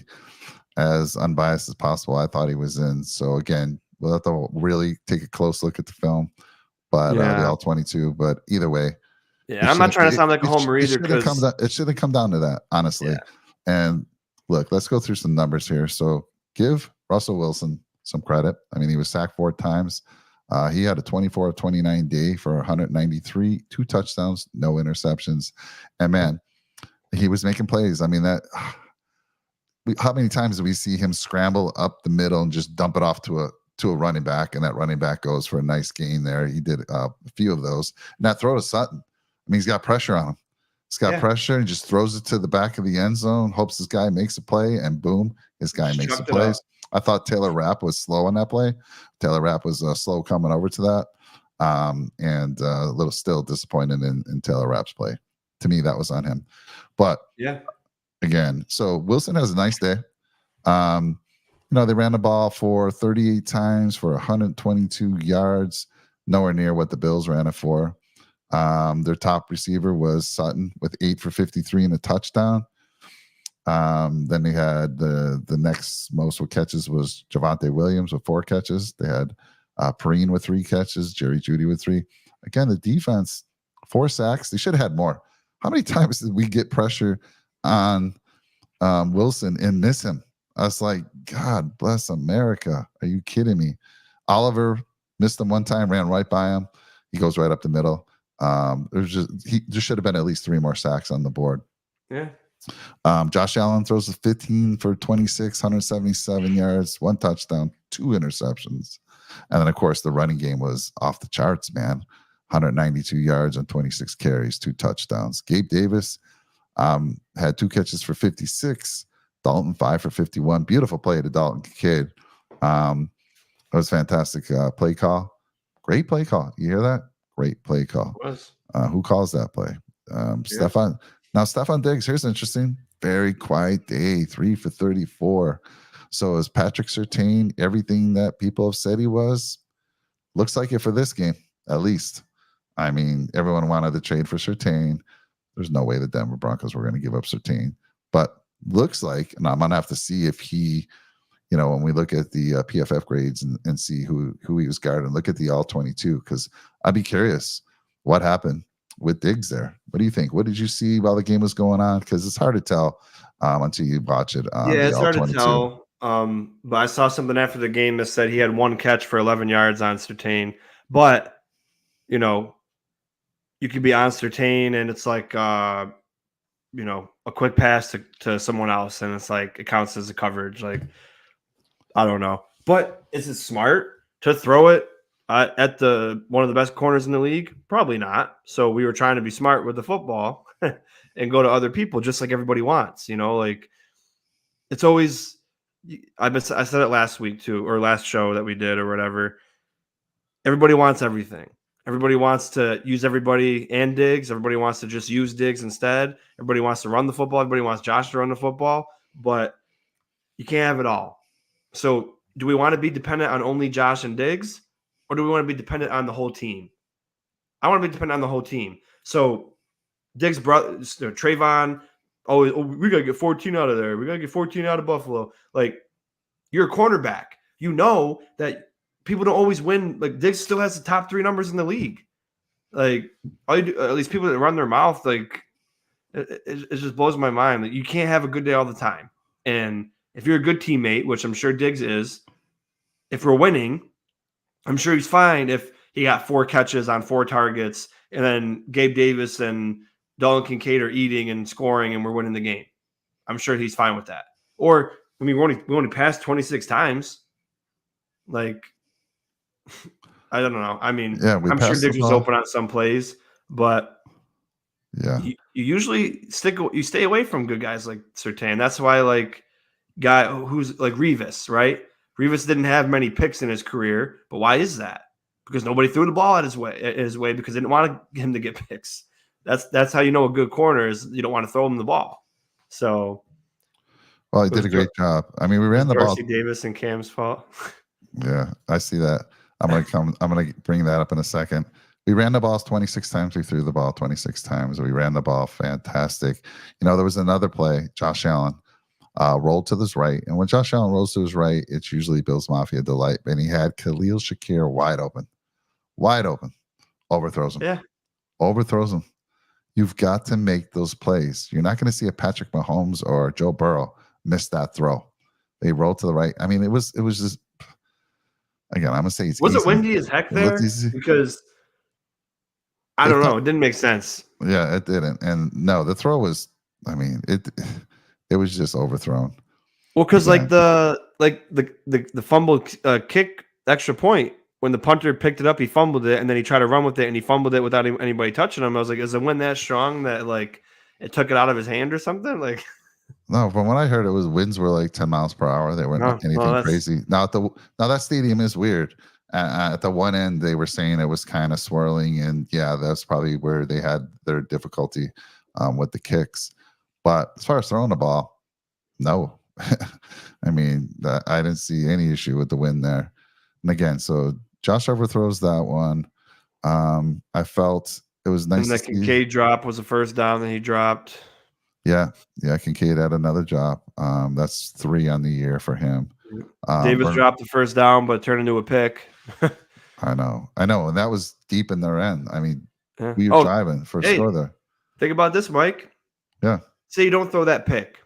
as unbiased as possible. I thought he was in. So again, we'll have to really take a close look at the film, but the all 22. But either way, I'm not trying to sound like a homer either. It shouldn't come down to that, honestly. Yeah. And look, let's go through some numbers here. So give Russell Wilson some credit. I mean, he was sacked 4 times. He had a 24 of 29 day for 193, 2 touchdowns, no interceptions. And man, he was making plays. I mean, how many times do we see him scramble up the middle and just dump it off to a running back, and that running back goes for a nice gain there? He did a few of those. And that throw to Sutton, I mean, he's got pressure on him. He's got pressure and just throws it to the back of the end zone, hopes this guy makes a play, and boom, his guy makes the plays. I thought Taylor Rapp was slow on that play. Taylor Rapp was slow coming over to that, and a little still disappointed in Taylor Rapp's play. To me, that was on him. But again, so Wilson has a nice day. They ran the ball for 38 times for 122 yards, nowhere near what the Bills ran it for. Their top receiver was Sutton with 8 for 53 and a touchdown. Then they had the next most with catches was Javonte Williams with 4 catches. They had Perrine with 3 catches, Jerry Jeudy with 3. Again, the defense, 4 sacks. They should have had more. How many times did we get pressure on Wilson and miss him? I was like, God bless America. Are you kidding me? Oliver missed him one time, ran right by him. He goes right up the middle. There should have been at least 3 more sacks on the board. Yeah. Josh Allen throws a 15 for 26, 177 yards, 1 touchdown, 2 interceptions. And then, of course, the running game was off the charts, man. 192 yards on 26 carries, 2 touchdowns. Gabe Davis had 2 catches for 56. Dalton 5 for 51. Beautiful play to Dalton Kincaid. That was fantastic play call. Great play call. You hear that? Great play call. It was. Who calls that play? Stephon. Now, Stephon Diggs, here's interesting. Very quiet day, 3 for 34. So is Patrick Surtain everything that people have said he was? Looks like it for this game, at least. I mean, everyone wanted to trade for Surtain. There's no way the Denver Broncos were going to give up Surtain. But looks like, and I'm going to have to see if he, when we look at the PFF grades and see who he was guarding, look at the all-22, because I'd be curious what happened with Diggs there. What do you think? What did you see while the game was going on? Because it's hard to tell until you watch it. Yeah, it's hard to tell. But I saw something after the game that said he had 1 catch for 11 yards on Surtain. But, you could be on Surtain and it's like, a quick pass to someone else. And it's like, it counts as a coverage. Like, I don't know. But is it smart to throw it at one of the best corners in the league? Probably not. So we were trying to be smart with the football and go to other people just like everybody wants. Like it's always – I said it last week too, or last show that we did or whatever. Everybody wants everything. Everybody wants to use everybody and Diggs. Everybody wants to just use Diggs instead. Everybody wants to run the football. Everybody wants Josh to run the football. But you can't have it all. So do we want to be dependent on only Josh and Diggs, or do we want to be dependent on the whole team? I want to be dependent on the whole team. So Diggs' brother, Trayvon, we got to get 14 out of there. We got to get 14 out of Buffalo. Like, you're a cornerback. You know that people don't always win. Like, Diggs still has the top 3 numbers in the league. Like, at least people that run their mouth, like, it just blows my mind. Like, you can't have a good day all the time. And if you're a good teammate, which I'm sure Diggs is, if we're winning, I'm sure he's fine if he got 4 catches on 4 targets and then Gabe Davis and Dalton Kincaid are eating and scoring and we're winning the game. I'm sure he's fine with that. Or, I mean, we only passed 26 times. Like, I don't know. I mean, I'm sure Diggs was open on some plays, but you usually stay away from good guys like Surtain. That's why, like, guy who's like Revis, right? Revis didn't have many picks in his career, but why is that? Because nobody threw the ball at his way because they didn't want him to get picks. That's how you know a good corner is you don't want to throw him the ball. So, well, he did a great job. I mean, we ran the ball. Davis and Cam's fault. Yeah, I see that. I'm gonna bring that up in a second. We ran the ball 26 times. We threw the ball 26 times. We ran the ball fantastic. There was another play. Josh Allen rolled to his right. And when Josh Allen rolls to his right, it's usually Bills Mafia delight. And he had Khalil Shakir wide open. Overthrows him. Yeah. Overthrows him. You've got to make those plays. You're not going to see a Patrick Mahomes or Joe Burrow miss that throw. They rolled to the right. I mean, it was just, again, I'm going to say it's Was easy. it windy as heck there? Because I don't know. It didn't make sense. Yeah, it didn't. And no, the throw was, I mean, it was just overthrown. Well, because like the fumble kick extra point, when the punter picked it up, he fumbled it, and then he tried to run with it, and he fumbled it without anybody touching him. I was like, is the wind that strong that like it took it out of his hand or something? Like, no, from what I heard, winds were like 10 miles per hour. They weren't anything crazy. Now that stadium is weird. At the one end, they were saying it was kind of swirling, and yeah, that's probably where they had their difficulty with the kicks. But as far as throwing the ball, no. I mean, I didn't see any issue with the wind there. And again, so Josh overthrows that one. I felt it was nice. And the Kincaid drop was the first down that he dropped. Yeah, Kincaid had another drop. That's 3 on the year for him. Davis dropped the first down, but turned into a pick. I know, and that was deep in their end. I mean, we were driving for a score there. Think about this, Mike. Yeah. Say you don't throw that pick,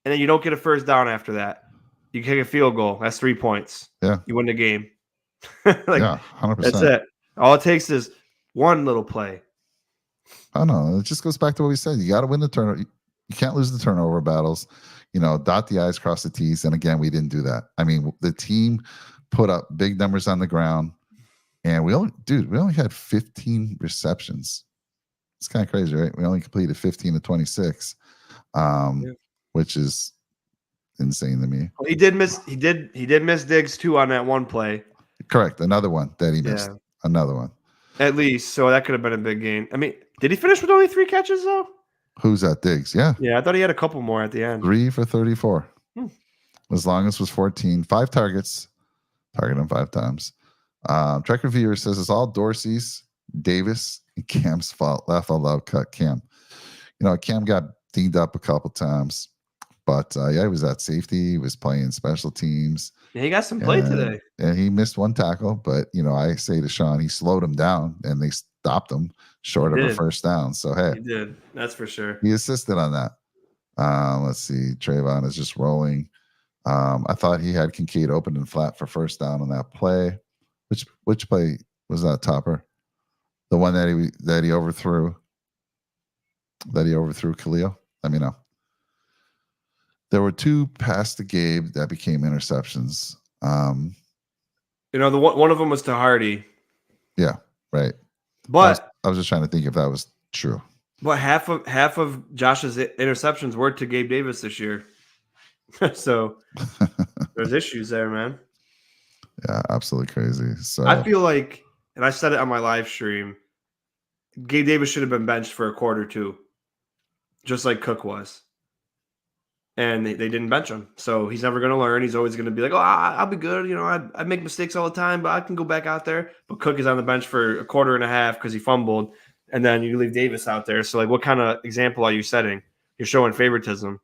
and then you don't get a first down after that. You kick a field goal. That's 3 points. Yeah. You win the game. Yeah, 100%. That's it. All it takes is one little play. I don't know. It just goes back to what we said. You got to win the turnover. You can't lose the turnover battles. Dot the I's, cross the T's. And again, we didn't do that. I mean, the team put up big numbers on the ground, and we only had 15 receptions. It's kind of crazy, right? We only completed 15 to 26, Yeah. which is insane to me. Well, he did miss Diggs too on that one play. Correct. Another one that he missed. Yeah. Another one. At least, so that could have been a big gain. I mean, did he finish with only 3 catches though? Who's that? Diggs? Yeah. Yeah, I thought he had a couple more at the end. 3 for 34. Hmm. As long as was 14. 5 targets. Target him 5 times. Trek Reviewer says it's all Dorsey's, Davis, and Cam's fault. Laugh out loud, cut Cam. Cam got dinged up a couple times, but he was at safety. He was playing special teams. Yeah, he got some play today. And he missed one tackle, but I say to Sean, he slowed him down and they stopped him short of a first down. So hey, he did. That's for sure. He assisted on that. Let's see. Trayvon is just rolling. I thought he had Kincaid open and flat for first down on that play. Which play was that, Topper? The one that he overthrew. That he overthrew Khalil? Let me know. There were 2 past to Gabe that became interceptions. The one of them was to Hardy. Yeah, right. But I was just trying to think if that was true. But half of Josh's interceptions were to Gabe Davis this year. So there's issues there, man. Yeah, absolutely crazy. So I feel like, and I said it on my live stream, Gabe Davis should have been benched for a quarter too, just like Cook was. And they didn't bench him. So he's never going to learn. He's always going to be like, oh, I'll be good. I make mistakes all the time, but I can go back out there. But Cook is on the bench for a quarter and a half because he fumbled. And then you leave Davis out there. So, what kind of example are you setting? You're showing favoritism.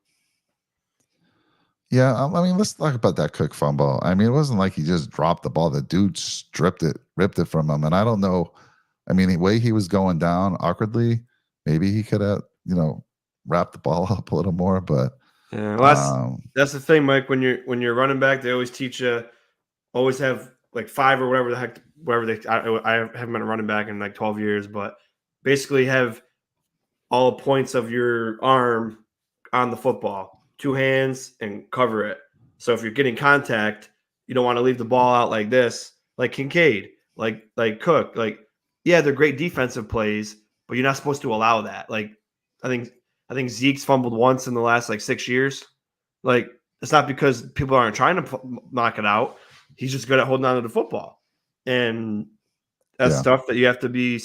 Yeah, I mean, let's talk about that Cook fumble. I mean, it wasn't like he just dropped the ball. The dude ripped it from him. And I don't know. I mean, the way he was going down awkwardly, maybe he could have, wrapped the ball up a little more. But yeah, well, that's the thing, Mike. When you're running back, they always teach you always have like 5 or whatever the heck, I haven't been a running back in like 12 years, but basically have all points of your arm on the football, 2 hands, and cover it. So if you're getting contact, you don't want to leave the ball out like this, like Kincaid, like Cook. Yeah, they're great defensive plays, but you're not supposed to allow that. I think Zeke's fumbled once in the last 6 years. It's not because people aren't trying to knock it out. He's just good at holding on to the football. And that's stuff that you have to be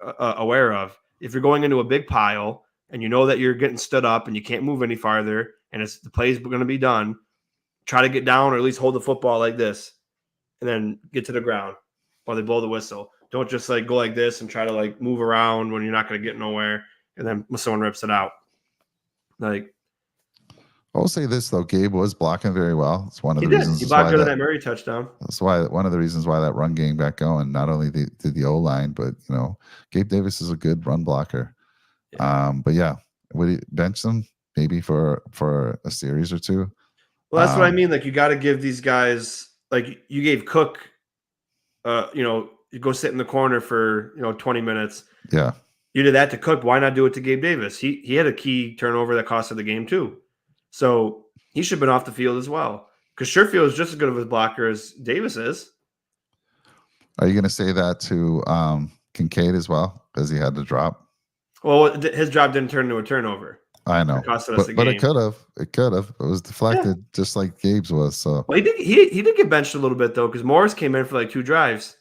aware of. If you're going into a big pile and you know that you're getting stood up and you can't move any farther and the play's going to be done, try to get down or at least hold the football like this and then get to the ground while they blow the whistle. Don't just go like this and try to move around when you're not going to get nowhere and then someone rips it out. I'll say this though, Gabe was blocking very well. It's one of the reasons. He blocked that Murray touchdown. That's why one of the reasons why that run game got going. Not only did the O line, but Gabe Davis is a good run blocker. Yeah. But yeah, would he bench them maybe for a series or 2? Well, that's what I mean. You got to give these guys. You gave Cook, you go sit in the corner for 20 minutes. Yeah. You did that to Cook. Why not do it to Gabe Davis? He had a key turnover that costed the game too. So he should have been off the field as well. Because Sherfield is just as good of a blocker as Davis is. Are you going to say that to Kincaid as well? Because he had to drop? Well, his job didn't turn into a turnover. I know. But it could have. It could have. It was deflected just like Gabe's was. So well, he did get benched a little bit though, because Morris came in for 2 drives.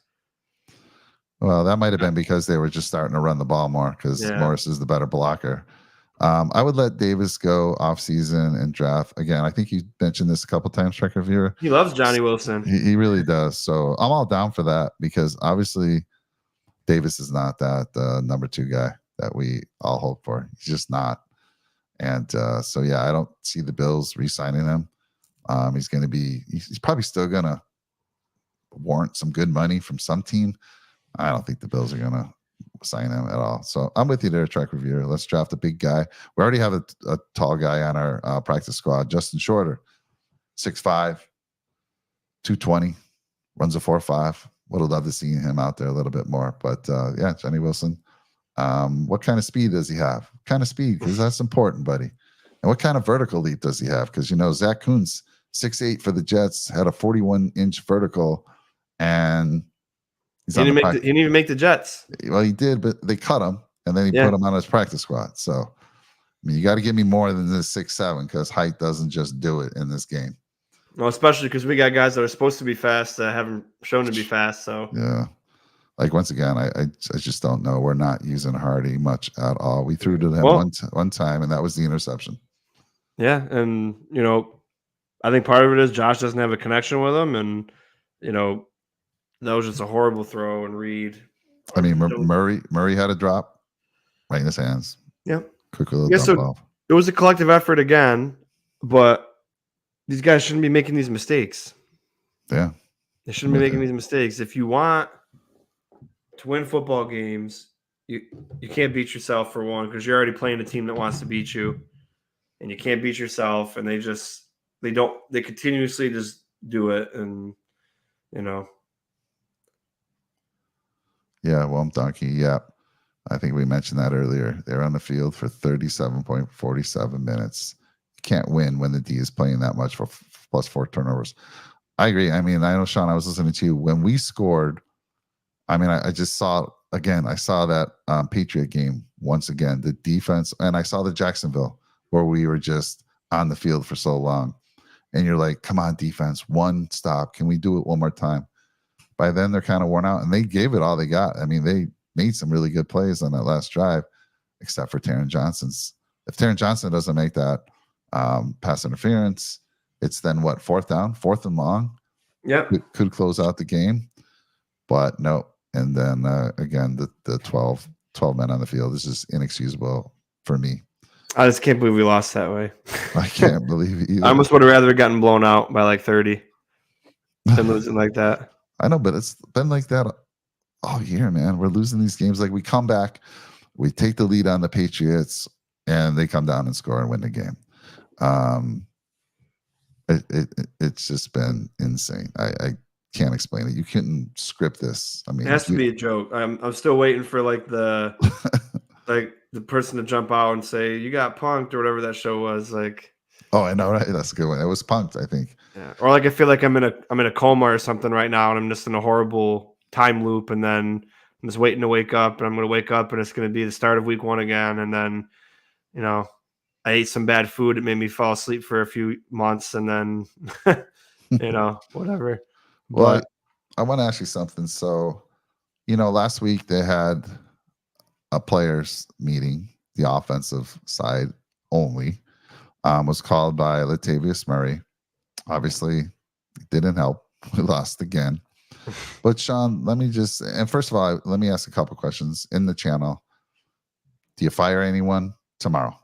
Well, that might have been because they were just starting to run the ball more because Morris is the better blocker. I would let Davis go off season and draft again. I think you mentioned this a couple times, Trek Reviewer. He loves Johnny Wilson. He really does. So I'm all down for that because obviously Davis is not that number 2 guy that we all hope for. He's just not. And so I don't see the Bills re-signing him. He's probably still gonna warrant some good money from some team. I don't think the Bills are gonna sign him at all. So I'm with you there, Track Reviewer. Let's draft a big guy. We already have a tall guy on our practice squad, Justin Shorter, 6'5", 220, runs a 4.5. Would have loved to see him out there a little bit more. But Johnny Wilson, What kind of speed does he have? What kind of speed? Because that's important, buddy. And what kind of vertical leap does he have? Because, Zach Kuntz, 6'8" for the Jets, had a 41-inch vertical, and he's He on the didn't practice. he didn't even make the Jets. Well, he did, but they cut him, and then he put him on his practice squad. So, you got to give me more than this 6'7", because height doesn't just do it in this game. Well, especially because we got guys that are supposed to be fast that haven't shown to be fast. So yeah, like once again, I just don't know. We're not using Hardy much at all. We threw to him one time, and that was the interception. Yeah, and I think part of it is Josh doesn't have a connection with him, and that was just a horrible throw and read. I mean, Murray had a drop right in his hands. Yeah, quick little dump off. It was a collective effort again, but these guys shouldn't be making these mistakes. Yeah, they shouldn't be making these mistakes. If you want to win football games, you can't beat yourself, for one, because you're already playing a team that wants to beat you, and you can't beat yourself. And they continuously just do it, and Yeah, Womp Donkey. Yeah, I think we mentioned that earlier. They're on the field for 37.47 minutes. You can't win when the D is playing that much for plus 4 turnovers. I agree. I mean, I know, Sean, I was listening to you when we scored. I mean, I just saw again. I saw that Patriot game once again. The defense, and I saw the Jacksonville where we were just on the field for so long, and you're like, "Come on, defense, one stop. Can we do it one more time?" By then, they're kind of worn out, and they gave it all they got. I mean, they made some really good plays on that last drive, except for Taron Johnson's. If Taron Johnson doesn't make that pass interference, it's then what, 4th down, 4th and long? Yep. It could close out the game, but no. And then again, the 12 men on the field. This is inexcusable for me. I just can't believe we lost that way. I can't believe it either. I almost would have rather gotten blown out by like 30 than losing like that. I know, but it's been like that all year, man. We're losing these games. Like, we come back, we take the lead on the Patriots, and they come down and score and win the game. It's just been insane. I can't explain it. You couldn't script this. I mean, it has to be a joke. I'm still waiting for like the the person to jump out and say, "You got punked," or whatever that show was. Like, oh, I know, right? That's a good one. It was punked, I think. Yeah. Or like I feel like I'm in a coma or something right now, and I'm just in a horrible time loop, and then I'm just waiting to wake up, and I'm going to wake up, and it's going to be the start of week 1 again, and then I ate some bad food. It made me fall asleep for a few months, and then whatever. Well, I want to ask you something. So, last week they had a players meeting, the offensive side only, was called by Latavius Murray. Obviously, it didn't help. We lost again. But Sean, first of all, let me ask a couple questions in the channel. Do you fire anyone tomorrow?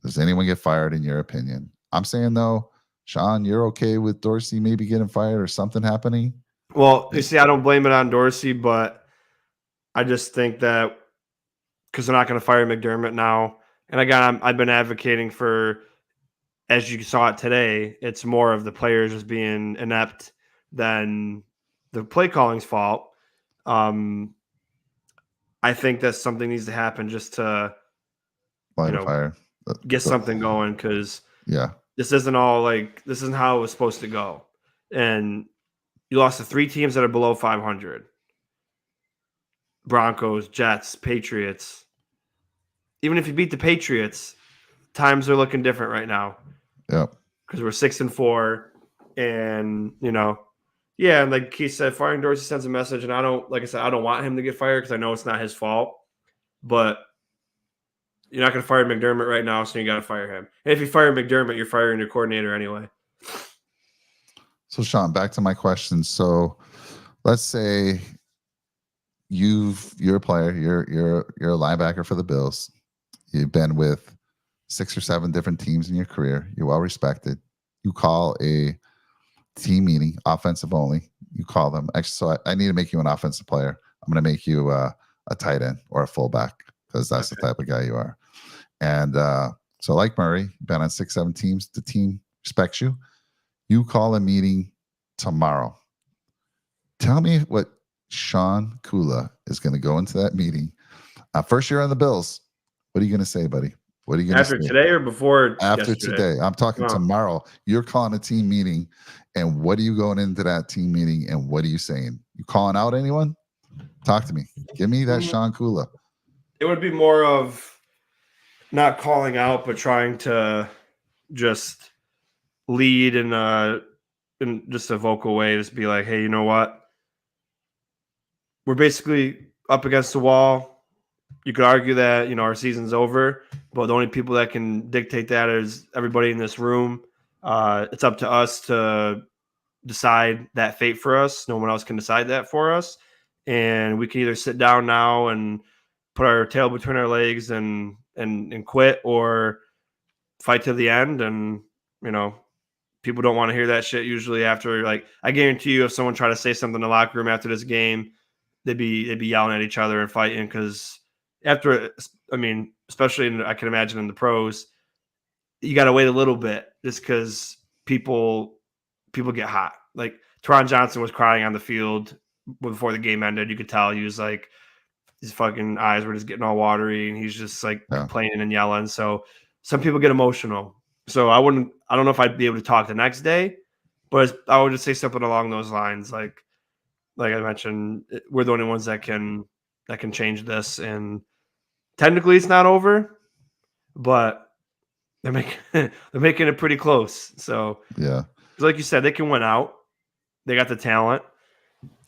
Does anyone get fired in your opinion? I'm saying no. Sean, you're okay with Dorsey maybe getting fired or something happening? Well, you see, I don't blame it on Dorsey, but I just think that because they're not going to fire McDermott now. And again, I've been advocating for, as you saw it today, it's more of the players just being inept than the play calling's fault. I think that something needs to happen just to fire. Get something going, because this isn't how it was supposed to go. And you lost to 3 teams that are below 500. Broncos, Jets, Patriots. Even if you beat the Patriots, times are looking different right now. Yep. Because we're 6-4, and and like Keith said, firing Dorsey sends a message, and I don't want him to get fired because I know it's not his fault. But you're not going to fire McDermott right now, so you got to fire him. And if you fire McDermott, you're firing your coordinator anyway. So, Sean, back to my question. So, let's say you're a player. You're a linebacker for the Bills. You've been with 6 or 7 different teams in your career. You're well respected. You call a team meeting, offensive only. You call them. Actually, so I need to make you an offensive player. I'm going to make you a tight end or a fullback, because that's the type of guy you are. And so, like Murray, you've been on 6, 7 teams. The team respects you. You call a meeting tomorrow. Tell me what Sean Kula is going to go into that meeting First year on the Bills. What are you going to say, buddy? What are you going to After say? today or before After yesterday? today. I'm talking tomorrow. You're calling a team meeting. And what are you going into that team meeting? And what are you saying? You calling out anyone? Talk to me. Give me that Sean Kula. It would be more of not calling out, but trying to just lead in just a vocal way. Just be like, hey, you know what? We're basically up against the wall. You could argue that, our season's over, but the only people that can dictate that is everybody in this room. It's up to us to decide that fate for us. No one else can decide that for us. And we can either sit down now and put our tail between our legs and quit, or fight to the end. And, people don't want to hear that shit usually after, like, I guarantee you if someone tried to say something in the locker room after this game, they'd be yelling at each other and fighting, because after, especially I can imagine in the pros, you got to wait a little bit just because people get hot. Like Teron Johnson was crying on the field before the game ended. You could tell he was like, his fucking eyes were just getting all watery, and he's just like complaining and yelling. So some people get emotional. So I don't know if I'd be able to talk the next day, but I would just say something along those lines. Like I mentioned, we're the only ones that can change this. And technically it's not over, but they're making it pretty close. So yeah, like you said, they can win out. They got the talent.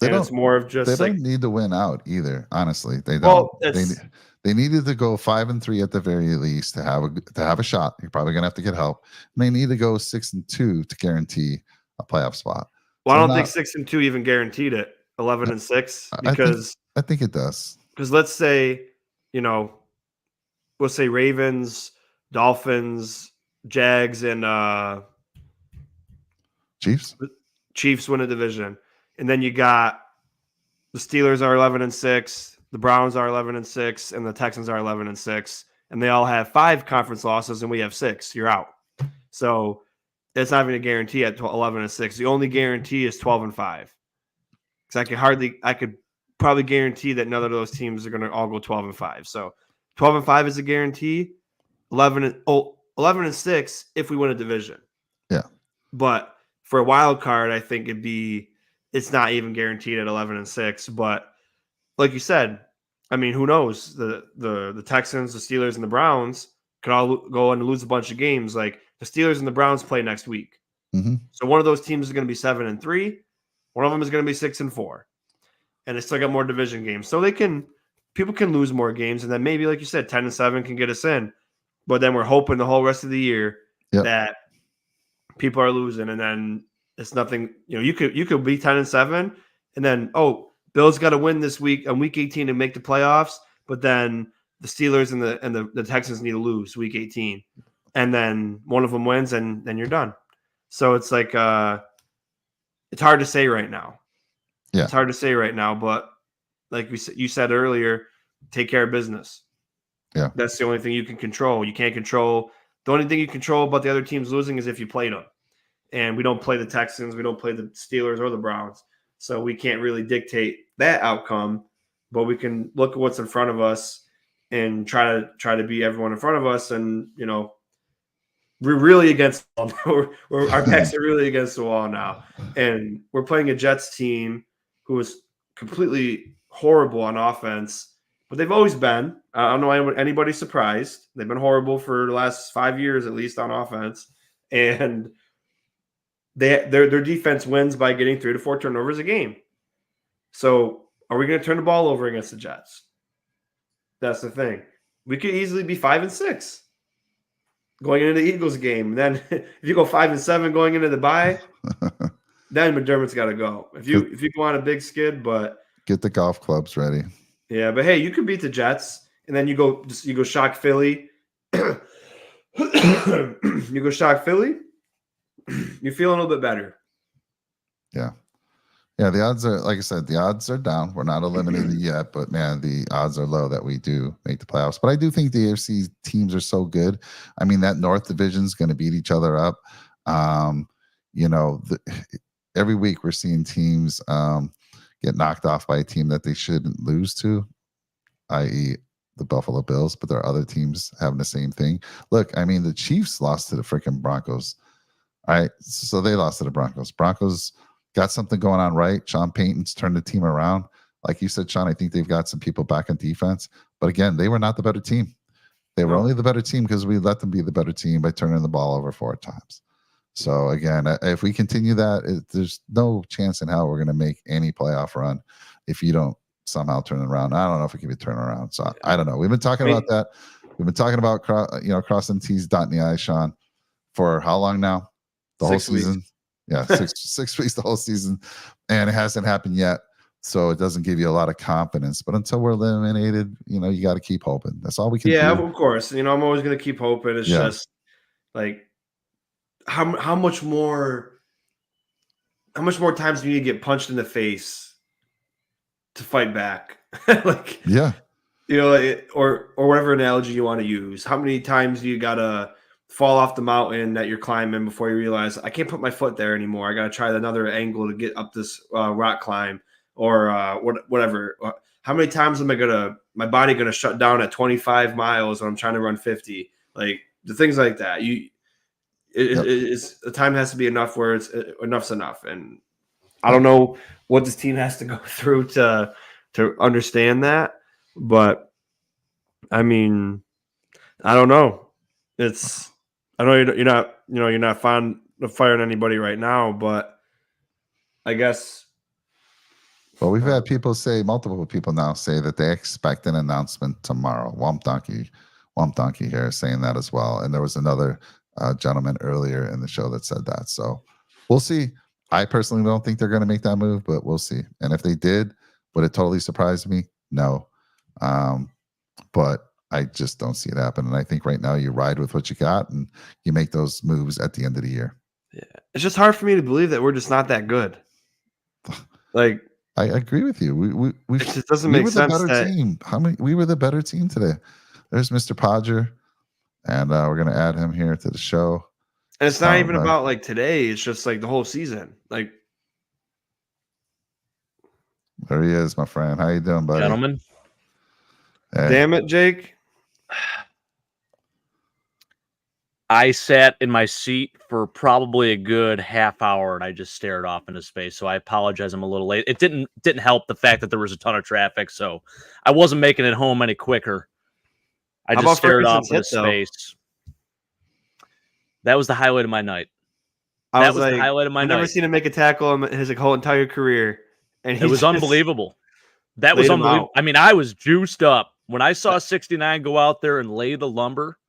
It's more of just they don't need to win out either. Honestly, they don't. They needed to go 5-3 at the very least to have a shot. You're probably gonna have to get help. And they need to go 6-2 to guarantee a playoff spot. Well, I don't think 6-2 even guaranteed it. 11-6, because I think it does. Because let's say, we'll say Ravens, Dolphins, Jags, and Chiefs win a division, and then you got the Steelers are 11-6, the Browns are 11-6, and the Texans are 11-6, and they all have 5 conference losses, and we have 6. You're out. So it's not even a guarantee at 11-6. The only guarantee is 12-5. Because I could probably guarantee that none of those teams are going to all go 12-5. So 12-5 is a guarantee. 11-6 if we win a division. Yeah. But for a wild card, I think it's not even guaranteed at 11-6. But like you said, who knows? The Texans, the Steelers, and the Browns could all go and lose a bunch of games. Like the Steelers and the Browns play next week. Mm-hmm. So one of those teams is going to be 7-3. One of them is going to be 6-4. And they still got more division games. So people can lose more games. And then maybe, like you said, 10-7 can get us in. But then we're hoping the whole rest of the year that people are losing. And then it's nothing, you could be 10-7. And then, Bill's got to win this week on week 18 to make the playoffs. But then the Steelers and the Texans need to lose week 18. And then one of them wins, and then you're done. So it's like, it's hard to say right now. Yeah. It's hard to say right now, but like you said earlier, take care of business. Yeah. That's the only thing you can control. You can't control. The only thing you control about the other teams losing is if you played them. And we don't play the Texans. We don't play the Steelers or the Browns. So we can't really dictate that outcome, but we can look at what's in front of us and try to beat everyone in front of us. And, we're really against the wall. Our backs are really against the wall now. And we're playing a Jets team who is completely horrible on offense, but they've always been. I don't know anybody's surprised. They've been horrible for the last 5 years, at least on offense. And their defense wins by getting 3 to 4 turnovers a game. So are we going to turn the ball over against the Jets? That's the thing. We could easily be 5-6 going into the Eagles game. Then if you go 5-7 going into the bye, then McDermott's got to go. If you go on a big skid, but get the golf clubs ready. Yeah, but hey, you could beat the Jets, and then you go shock Philly. You go shock Philly. You feel a little bit better. Yeah. Yeah, the odds are, like I said, the odds are down. We're not eliminated yet, but man, the odds are low that we do make the playoffs. But I do think the AFC teams are so good. That North division is going to beat each other up. Every week we're seeing teams get knocked off by a team that they shouldn't lose to, i.e., the Buffalo Bills, but there are other teams having the same thing. Look, I mean, the Chiefs lost to the freaking Broncos. All right, so they lost to the Broncos. Broncos got something going on right. Sean Payton's turned the team around. Like you said, Sean, I think they've got some people back on defense. But again, they were not the better team. They were only the better team because we let them be the better team by turning the ball over 4 times. So again, if we continue that, there's no chance in hell we're going to make any playoff run if you don't somehow turn it around. I don't know if we can be turned around. So I don't know. We've been talking about that. We've been talking about crossing T's, dotting the I's, Sean, for how long now? The whole season. Yeah, 6 weeks, the whole season, and it hasn't happened yet. So it doesn't give you a lot of confidence. But until we're eliminated, you got to keep hoping. That's all we can do. Yeah, of course. I'm always going to keep hoping. It's just like how much more times do you need to get punched in the face to fight back? Like, yeah, or whatever analogy you want to use. How many times do you gotta fall off the mountain that you're climbing before you realize I can't put my foot there anymore? I gotta try another angle to get up this rock climb, or whatever. How many times am my body gonna shut down at 25 miles when I'm trying to run 50? Like the things like that. The time has to be enough where it's enough's enough, and I don't know what this team has to go through to understand that, but I mean, I don't know. I know you're not fond of firing anybody right now, but I guess. Well, we've had multiple people now say that they expect an announcement tomorrow. Womp Donkey here saying that as well, and there was another gentleman earlier in the show that said that. So we'll see. I personally don't think they're going to make that move, but we'll see. And if they did, would it totally surprise me? No. But I just don't see it happen. And I think right now you ride with what you got and you make those moves at the end of the year. Yeah. It's just hard for me to believe that we're just not that good. Like, I agree with you. It just doesn't make sense. We were the better team. We were the better team today. There's Mr. Podger, and we're going to add him here to the show. And it's not even about like today. It's just like the whole season. Like, there he is, my friend. How you doing, buddy? Gentlemen. Hey. Damn it, Jake. I sat in my seat for probably a good half hour and I just stared off into space. So I apologize. I'm a little late. It didn't help the fact that there was a ton of traffic. So I wasn't making it home any quicker. I just stared off into space. That was the highlight of my night. That was the highlight of my night. I've never seen him make a tackle in his whole entire career. And it was unbelievable. That was unbelievable. I mean, I was juiced up. When I saw 69 go out there and lay the lumber,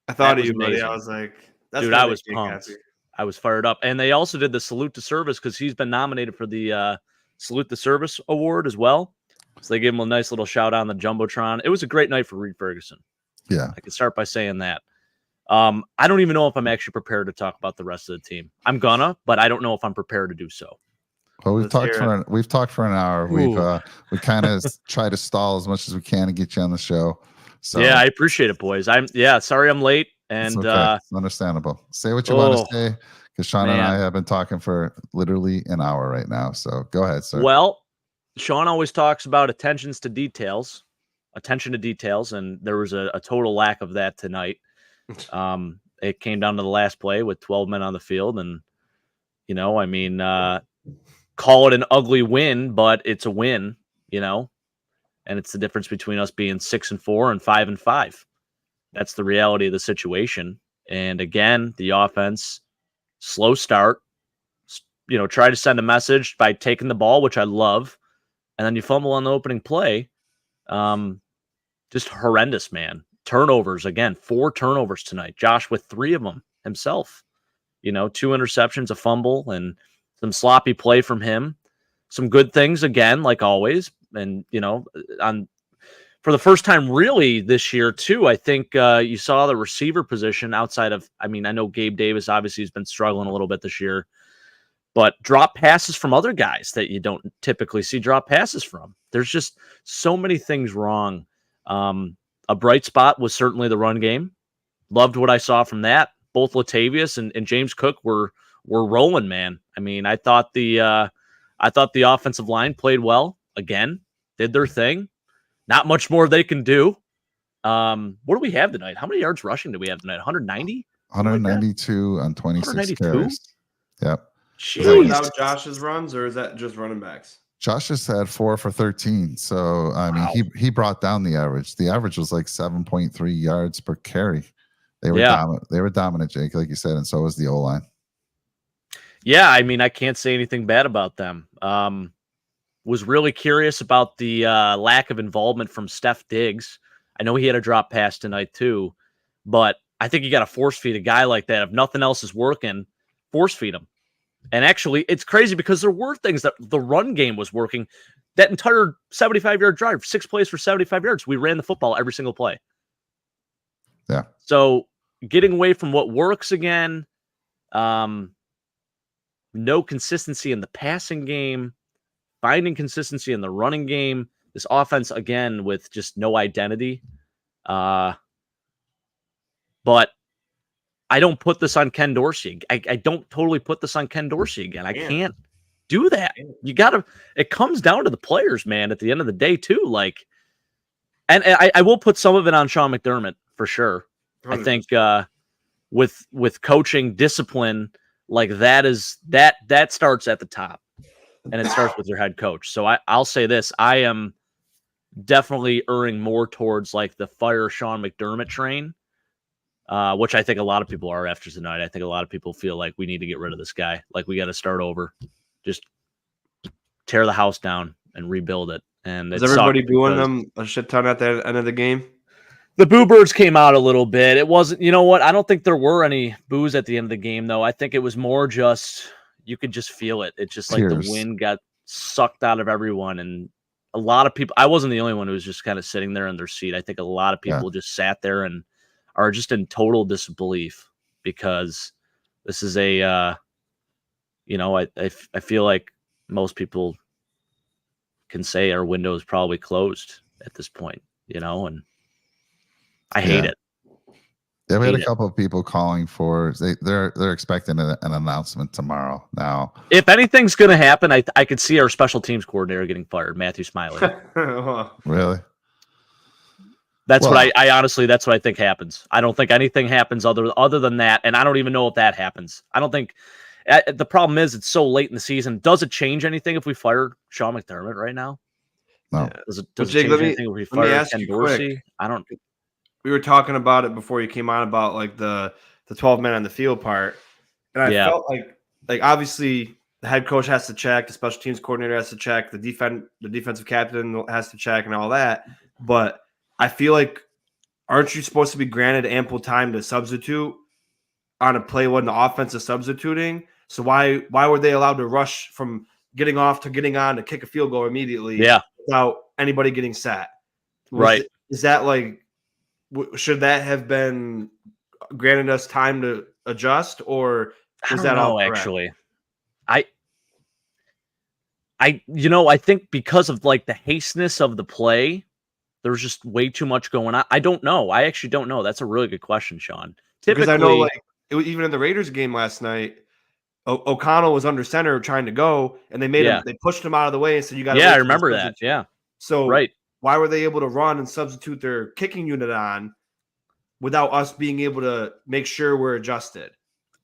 I thought of you, buddy. I was like, dude, I was pumped. I was fired up. And they also did the Salute to Service because he's been nominated for the Salute to Service award as well. So they gave him a nice little shout out on the Jumbotron. It was a great night for Reed Ferguson. Yeah. I can start by saying that. I don't even know if I'm actually prepared to talk about the rest of the team. I'm gonna, but I don't know if I'm prepared to do so. Well, we've talked for an hour. We kind of try to stall as much as we can to get you on the show. So yeah, I appreciate it, boys. Sorry I'm late, and it's understandable. Say what you want to say, because Sean and I have been talking for literally an hour right now. So go ahead, sir. Well, Sean always talks about attention to details, and there was a total lack of that tonight. It came down to the last play with 12 men on the field, and call it an ugly win, but it's a win, and it's the difference between us being 6-4 and 5-5. That's the reality of the situation. And again, the offense, slow start, try to send a message by taking the ball, which I love. And then you fumble on the opening play. Just horrendous, man. Turnovers again, 4 turnovers tonight. Josh with 3 of them himself, 2 interceptions, a fumble, and some sloppy play from him. Some good things again, like always. And, for the first time really this year too, I think you saw the receiver position outside of, I know Gabe Davis obviously has been struggling a little bit this year, but drop passes from other guys that you don't typically see drop passes from. There's just so many things wrong. A bright spot was certainly the run game. Loved what I saw from that. Both Latavius and James Cook were rolling, man. I thought the offensive line played well again, did their thing. Not much more they can do. What do we have tonight? How many yards rushing do we have tonight? 190? 192 on 26 192? carries. Yep. Is that Jeez. without Josh's runs, or is that just running backs? Josh just had 4 for 13. So, I mean, Wow. he brought down the average. The average was like 7.3 yards per carry. They were dominant, Jake, like you said, and so was the O-line. Yeah, I mean, I can't say anything bad about them. Was really curious about the lack of involvement from Steph Diggs. I know he had a drop pass tonight too, but I think you got to force feed a guy like that. If nothing else is working, force feed him. And actually, it's crazy because there were things that the run game was working. That entire 75-yard drive, 6 plays for 75 yards, we ran the football every single play. Yeah. So getting away from what works again, no consistency in the passing game, finding consistency in the running game. This offense, again, with just no identity. But I don't put this on Ken Dorsey. I don't totally put this on Ken Dorsey again. I can't do that. You got to – it comes down to the players, man, at the end of the day, too. Like, and I will put some of it on Sean McDermott for sure. 100%. I think with coaching discipline, like that starts at the top, and it starts with your head coach. So I'll say this. I am definitely erring more towards like the fire Sean McDermott train. Which I think a lot of people are after tonight. I think a lot of people feel like we need to get rid of this guy. Like we got to start over, just tear the house down and rebuild it. And is everybody booing them a shit ton at the end of the game? The boo birds came out a little bit. It wasn't, you know what? I don't think there were any boos at the end of the game, though. I think it was more just, you could just feel it. It's just like the wind got sucked out of everyone. And a lot of people, I wasn't the only one who was just kind of sitting there in their seat. I think a lot of people just sat there and are just in total disbelief because this is a, I feel like most people can say our window is probably closed at this point, and I hate it. Yeah, we had a couple of people calling for they're expecting an announcement tomorrow. Now, if anything's going to happen, I could see our special teams coordinator getting fired, Matthew Smiley. Really? That's what I honestly, that's what I think happens. I don't think anything happens other than that. And I don't even know if that happens. I don't think the problem is it's so late in the season. Does it change anything if we fire Sean McDermott right now? No. Does it change anything if we fire Ken Dorsey? I don't. We were talking about it before you came on about like the 12 men on the field part. And I felt like obviously the head coach has to check, the special teams coordinator has to check, the defensive captain has to check and all that. But I feel like, aren't you supposed to be granted ample time to substitute on a play when the offense is substituting? So why were they allowed to rush from getting off to getting on to kick a field goal immediately without anybody getting sat? Is that like, should that have been granted us time to adjust, or was that all correct? Actually, I think because of like the hasteness of the play, there's just way too much going on. I don't know. I actually don't know. That's a really good question, Sean. Because I know, like, it was even in the Raiders game last night, O'Connell was under center trying to go, and they made him. They pushed him out of the way and said, "You got." Yeah, I remember that. Yeah. So why were they able to run and substitute their kicking unit on without us being able to make sure we're adjusted?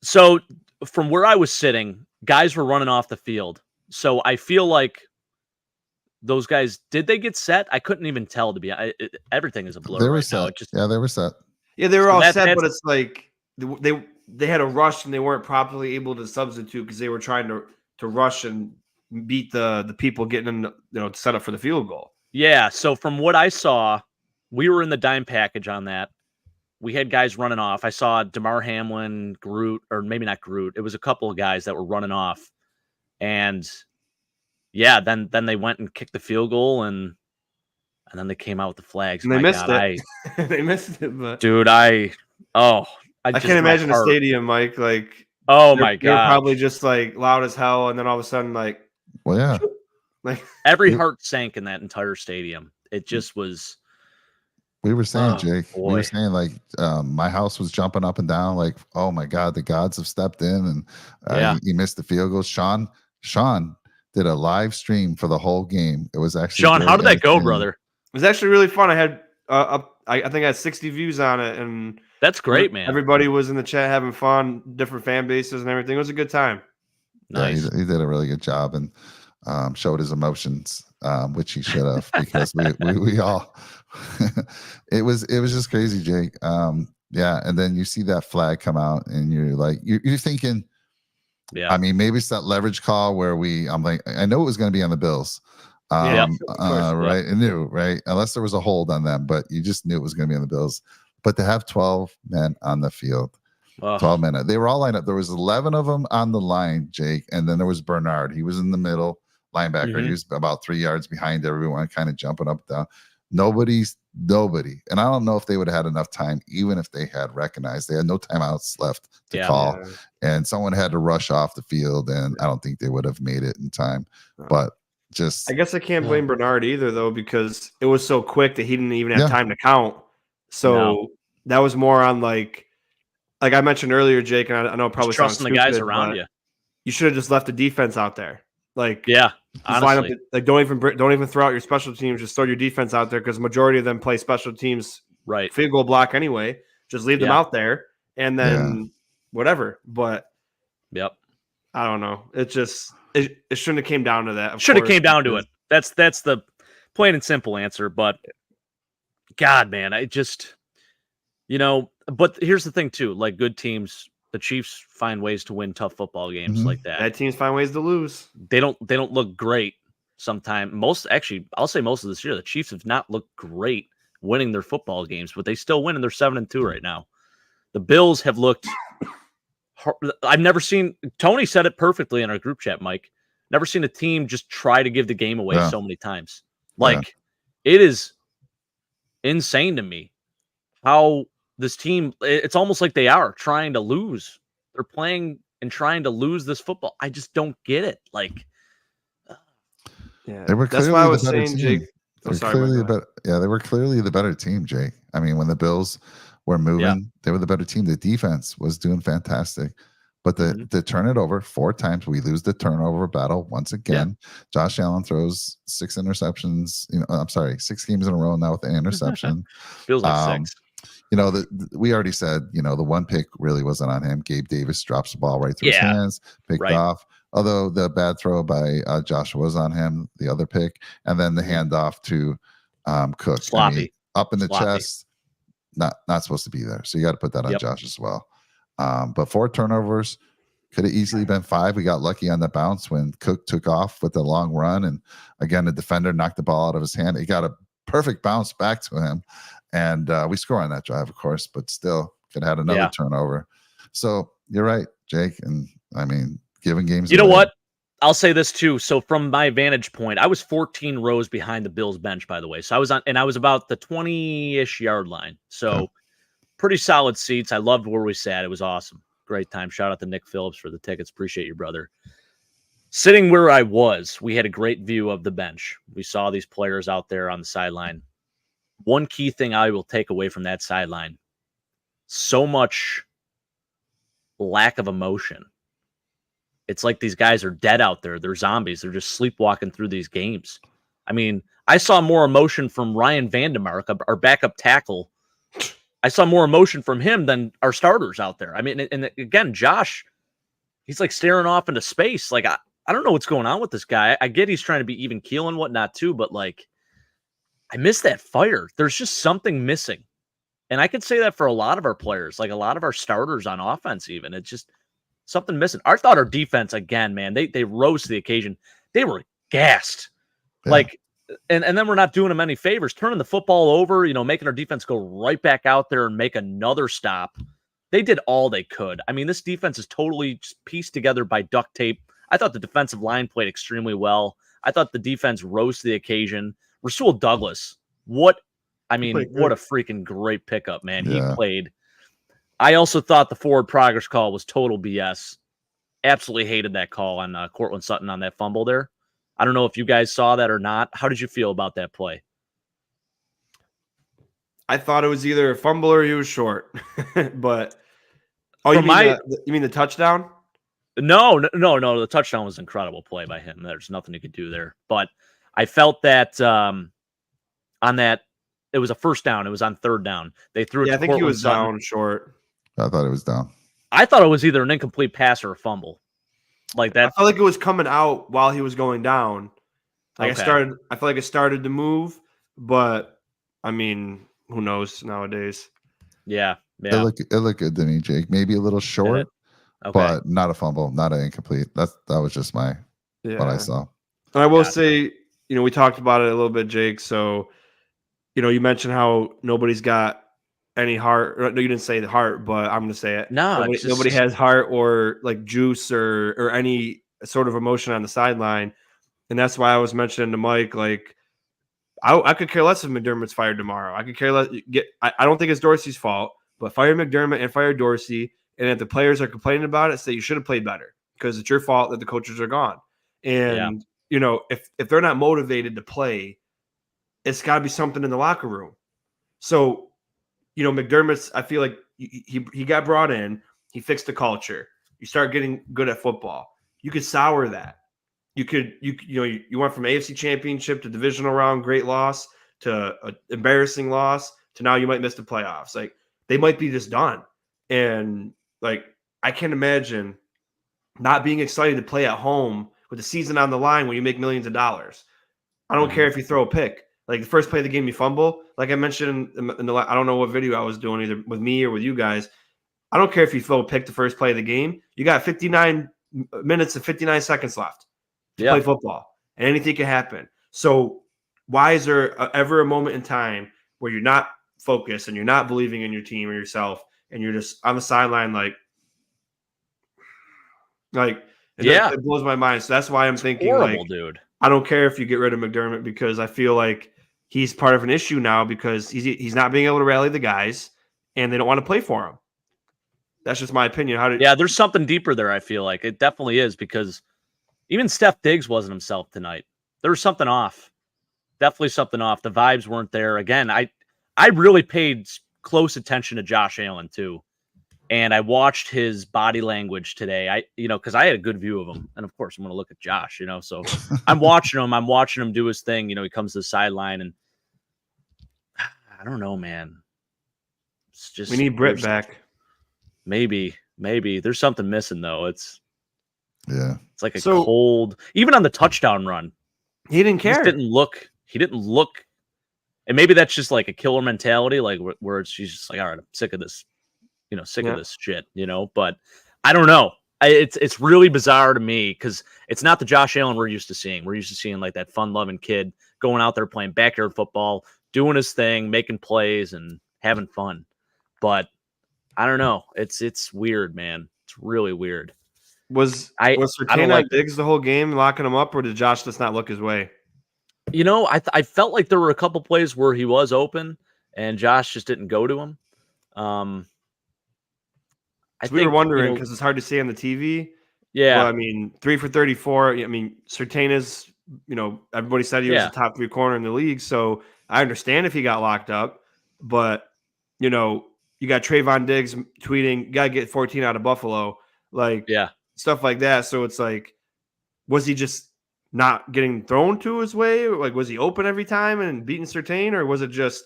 So from where I was sitting, guys were running off the field. So I feel like those guys, did they get set? I couldn't even tell, to be everything is a blur. They were set. They were set. Yeah, they were all set, but it's like they had a rush and they weren't properly able to substitute because they were trying to rush and beat the people getting in, set up for the field goal. Yeah, so from what I saw, we were in the dime package on that. We had guys running off. I saw DeMar Hamlin, Groot, or maybe not Groot. It was a couple of guys that were running off. And yeah, then they went and kicked the field goal, and then they came out with the flags. And they missed it. They missed it, but dude, I can't imagine a stadium, Mike. Like, my God, they're probably just like loud as hell, and then all of a sudden, like, like every heart sank in that entire stadium. It just was. We were saying, Jake, we were saying like my house was jumping up and down, like, oh my God, the gods have stepped in, and he missed the field goal. Sean did a live stream for the whole game. It was actually Sean. How did that go, brother? It was actually really fun. I had I think I had 60 views on it, and That's great, man. everybody was in the chat having fun, different fan bases and everything. It was a good time. Nice. Yeah, he did a really good job and showed his emotions, which he should have, because we all it was just crazy, Jake. Yeah, and then you see that flag come out, and you're like, you're thinking, yeah. I mean, maybe it's that leverage call where I'm like, I know it was going to be on the Bills. Yeah, Right. I knew, right? Unless there was a hold on them, but you just knew it was going to be on the Bills. But to have 12 men on the field, 12 men, they were all lined up. There was 11 of them on the line, Jake, and then there was Bernard. He was in the middle, linebacker. He was about 3 yards behind everyone, kind of jumping up and down. Nobody. And I don't know if they would have had enough time, even if they had recognized. They had no timeouts left to call, and someone had to rush off the field, and I don't think they would have made it in time. But just, I guess I can't blame Bernard either, though, because it was so quick that he didn't even have time to count. So that was more on like I mentioned earlier, Jake, and I know it probably just trusting sounds the guys stupid, around you. You should have just left the defense out there. Like, honestly. line up like don't even throw out your special teams. Just throw your defense out there, because majority of them play special teams field goal block anyway. Just leave them out there, and then whatever. But I don't know. It just it shouldn't have came down to that. Should have came down to it. That's the plain and simple answer. But God, man, I just But here's the thing too. Like, good teams, the Chiefs find ways to win tough football games like that. Bad teams find ways to lose. They don't look great sometimes. I'll say most of this year, the Chiefs have not looked great winning their football games, but they still win, and they're 7-2 right now. The Bills have looked. I've never seen. Tony said it perfectly in our group chat, Mike. Never seen a team just try to give the game away so many times. Like, it is insane to me how this team, it's almost like they are trying to lose. They're playing and trying to lose this football. I just don't get it. Like, they were that's clearly why I was the better saying, team. Jake. They were clearly the better team, Jake. I mean, when the Bills were moving, they were the better team. The defense was doing fantastic. But to turn it over 4 times, we lose the turnover battle once again. Josh Allen throws 6 interceptions. 6 games in a row now with an interception. Feels like 6. We already said, the one pick really wasn't on him. Gabe Davis drops the ball right through his hands, picked off. Although the bad throw by Josh was on him, the other pick, and then the handoff to Cook. Sloppy. Up in the chest, not supposed to be there. So you got to put that on Josh as well. But 4 turnovers, could have easily been 5. We got lucky on the bounce when Cook took off with the long run. And again, the defender knocked the ball out of his hand. He got a perfect bounce back to him. And we score on that drive, of course, but still could have had another turnover. So you're right, Jake. And I mean, giving games away. Know what? I'll say this too. So from my vantage point, I was 14 rows behind the Bills bench, by the way. So I was about the 20-ish yard line. So pretty solid seats. I loved where we sat. It was awesome. Great time. Shout out to Nick Phillips for the tickets. Appreciate you, brother. Sitting where I was, we had a great view of the bench. We saw these players out there on the sideline. One key thing I will take away from that sideline, so much lack of emotion. It's like these guys are dead out there. They're zombies. They're just sleepwalking through these games. I mean, I saw more emotion from Ryan Vandemark, our backup tackle. I saw more emotion from him than our starters out there. I mean, and again, Josh, he's like staring off into space. Like, I don't know what's going on with this guy. I get he's trying to be even keel and whatnot too, but like, I miss that fire. There's just something missing. And I could say that for a lot of our players, like a lot of our starters on offense even. It's just something missing. I thought our defense, again, man, they rose to the occasion. They were gassed. Yeah. Like, and then we're not doing them any favors. Turning the football over, making our defense go right back out there and make another stop. They did all they could. I mean, this defense is totally just pieced together by duct tape. I thought the defensive line played extremely well. I thought the defense rose to the occasion. Rasul Douglas, what a freaking great pickup, man. Yeah. He played. I also thought the forward progress call was total BS. Absolutely hated that call on Cortland Sutton on that fumble there. I don't know if you guys saw that or not. How did you feel about that play? I thought it was either a fumble or he was short. But you mean the touchdown? No. The touchdown was an incredible play by him. There's nothing he could do there. But I felt that on that, it was a first down. It was on third down. They threw it to I think he Cortland was Sutton. down short. I thought it was down. I thought it was either an incomplete pass or a fumble. Like that. I felt like it was coming out while he was going down. Like Okay. I feel like it started to move, but I mean, who knows nowadays? Yeah. It looked good to me, Jake. Maybe a little short, Okay. but not a fumble, not an incomplete. That was just what I saw. And I will say, we talked about it a little bit, Jake. So, you mentioned how nobody's got any heart. No, you didn't say the heart, but I'm going to say it. No, nobody has heart or like juice or any sort of emotion on the sideline. And that's why I was mentioning to Mike, like, I could care less if McDermott's fired tomorrow. I could care less. I don't think it's Dorsey's fault, but fire McDermott and fire Dorsey. And if the players are complaining about it, say you should have played better because it's your fault that the coaches are gone. And, if they're not motivated to play, it's got to be something in the locker room. So, McDermott's, I feel like he got brought in. He fixed the culture. You start getting good at football. You could sour that. You went from AFC Championship to divisional round, great loss, to an embarrassing loss, to now you might miss the playoffs. Like, they might be just done. And, like, I can't imagine not being excited to play at home with the season on the line when you make millions of dollars. I don't care if you throw a pick. Like, the first play of the game, you fumble. Like I mentioned I don't know what video I was doing, either with me or with you guys. I don't care if you throw a pick the first play of the game. You got 59 minutes and 59 seconds left to play football, and anything can happen. So why is there ever a moment in time where you're not focused and you're not believing in your team or yourself, and you're just on the sideline it blows my mind. So that's why I'm thinking, horrible, dude. I don't care if you get rid of McDermott, because I feel like he's part of an issue now because he's not being able to rally the guys, and they don't want to play for him. That's just my opinion. There's something deeper there. I feel like it definitely is, because even Steph Diggs wasn't himself tonight. There was something off. Definitely something off. The vibes weren't there. Again, I really paid close attention to Josh Allen too. And I watched his body language today. Because I had a good view of him. And of course, I'm going to look at Josh, so I'm watching him do his thing. He comes to the sideline, and I don't know, man. It's just, we need Britt back. Maybe there's something missing though. It's like a cold, even on the touchdown run. He didn't care. He didn't look. And maybe that's just like a killer mentality, like where she's just like, all right, I'm sick of this. Sick of this shit, but I don't know. It's really bizarre to me, because it's not the Josh Allen we're used to seeing. We're used to seeing like that fun-loving kid going out there playing backyard football, doing his thing, making plays and having fun. But I don't know. It's weird, man. It's really weird. Was Sertain on Diggs the whole game, locking him up, or did Josh just not look his way? I felt like there were a couple plays where he was open and Josh just didn't go to him. We were wondering, because it's hard to see on the TV. Yeah. Well, I mean, 3 for 34. I mean, Sertain is, everybody said he was the top 3 corner in the league. So I understand if he got locked up. But, you got Trayvon Diggs tweeting, got to get 14 out of Buffalo. Stuff like that. So it's like, was he just not getting thrown to his way? Or was he open every time and beating Sertain? Or was it just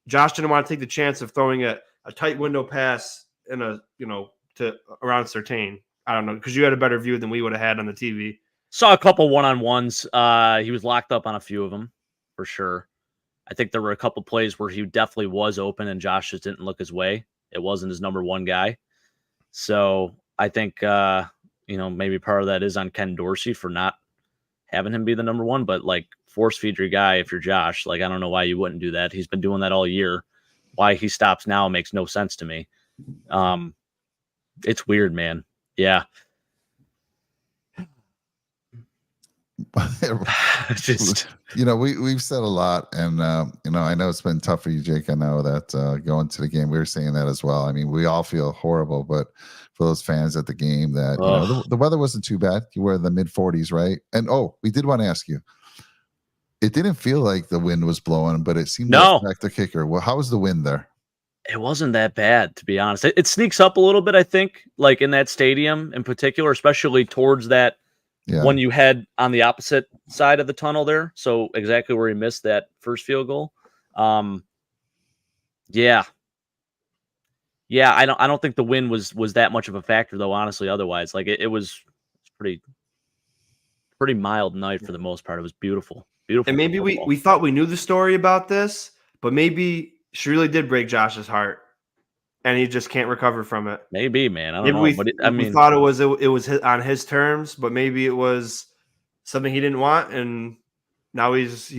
Josh didn't want to take the chance of throwing a tight window pass in to around Sertain? I don't know, because you had a better view than we would have had on the TV. Saw a couple one-on-ones. He was locked up on a few of them, for sure. I think there were a couple plays where he definitely was open and Josh just didn't look his way. It wasn't his number one guy. So I think, maybe part of that is on Ken Dorsey for not having him be the number one, but force feed your guy if you're Josh. I don't know why you wouldn't do that. He's been doing that all year. Why he stops now makes no sense to me. It's weird, man. Yeah. Just we've said a lot, and I know it's been tough for you, Jake. I know that going to the game, we were saying that as well. I mean, we all feel horrible, but for those fans at the game, that the weather wasn't too bad. You were in the mid 40s, right? And we did want to ask you. It didn't feel like the wind was blowing, but it seemed to affect the kicker. Well, how was the wind there? It wasn't that bad, to be honest. It sneaks up a little bit, I think, in that stadium in particular, especially towards that when you head on the opposite side of the tunnel there. So exactly where he missed that first field goal. Yeah. Yeah, I don't think the win was that much of a factor though, honestly, otherwise. Like it was pretty mild night for the most part. It was beautiful. Beautiful. And maybe football. we thought we knew the story about this, but maybe she really did break Josh's heart, and he just can't recover from it. Maybe, man. I don't Maybe know. But I we mean, thought it was on his terms, but maybe it was something he didn't want, and now he's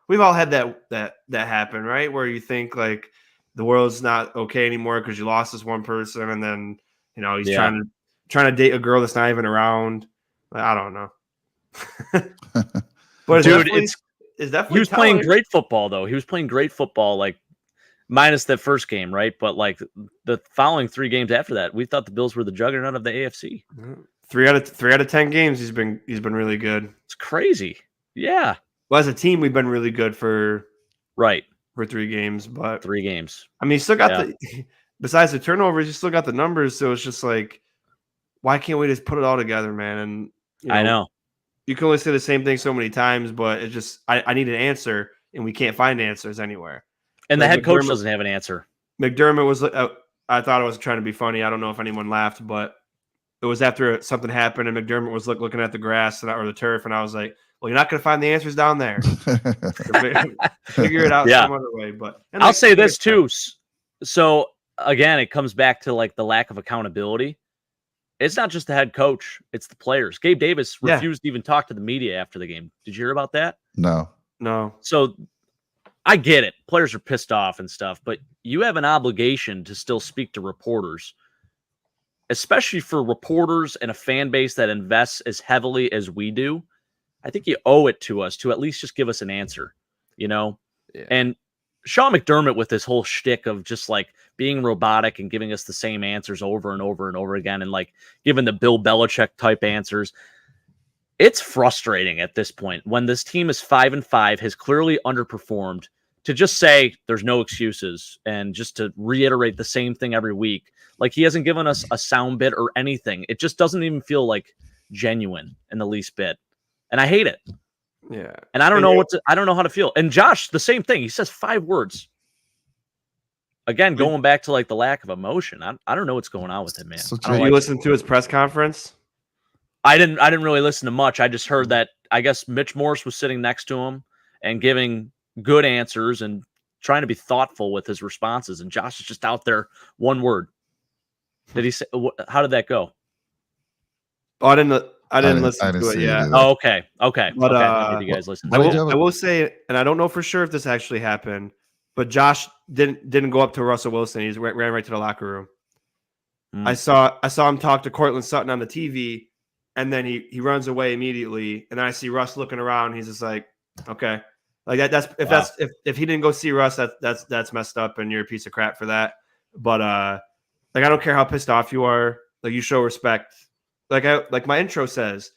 we've all had that happen, right? Where you think like the world's not okay anymore because you lost this one person, and then he's Yeah. trying to date a girl that's not even around. I don't know. But dude, it's definitely he was playing telling. great football though. He was playing great football, like minus that first game, right? But like the following 3 games after that, we thought the Bills were the juggernaut of the AFC. 3 out of 10 games, he's been really good. It's crazy. Yeah. Well, as a team, we've been really good for 3 games, but 3 games. I mean, he still got besides the turnovers, he still got the numbers. So it's just like, why can't we just put it all together, man? And I know. You can only say the same thing so many times, but it's just I need an answer, and we can't find answers anywhere. And the head coach doesn't have an answer. McDermott was. I thought I was trying to be funny. I don't know if anyone laughed, but it was after something happened, and McDermott was looking at the grass or the turf, and I was like, "Well, you're not going to find the answers down there. Figure it out some other way." But I'll say this too. So again, it comes back to like the lack of accountability. It's not just the head coach; it's the players. Gabe Davis refused to even talk to the media after the game. Did you hear about that? No. So I get it. Players are pissed off and stuff, but you have an obligation to still speak to reporters, especially for reporters and a fan base that invests as heavily as we do. I think you owe it to us to at least just give us an answer, Yeah. And Sean McDermott with this whole shtick of just like being robotic and giving us the same answers over and over and over again and like giving the Bill Belichick type answers. It's frustrating at this point when this team is 5-5, has clearly underperformed, to just say there's no excuses and just to reiterate the same thing every week. Like he hasn't given us a sound bit or anything. It just doesn't even feel like genuine in the least bit. And I hate it. Yeah. And I don't know I don't know how to feel. And Josh, the same thing. He says 5 words. Again, going back to like the lack of emotion. I don't know what's going on with him, man. So you listened to his press conference? I didn't really listen to much. I just heard that I guess Mitch Morse was sitting next to him and giving good answers and trying to be thoughtful with his responses. And Josh is just out there, one word. Did he say? How did that go? Oh, I didn't listen to it. Yeah. Oh, okay. But okay. You guys listen. I will say, and I don't know for sure if this actually happened, but Josh didn't go up to Russell Wilson. He ran right to the locker room. I saw him talk to Cortland Sutton on the TV, and then he runs away immediately. And then I see Russ looking around. He's just like, okay, like that. If he didn't go see Russ, that's messed up, and you're a piece of crap for that. But like I don't care how pissed off you are, like you show respect. Like my intro says,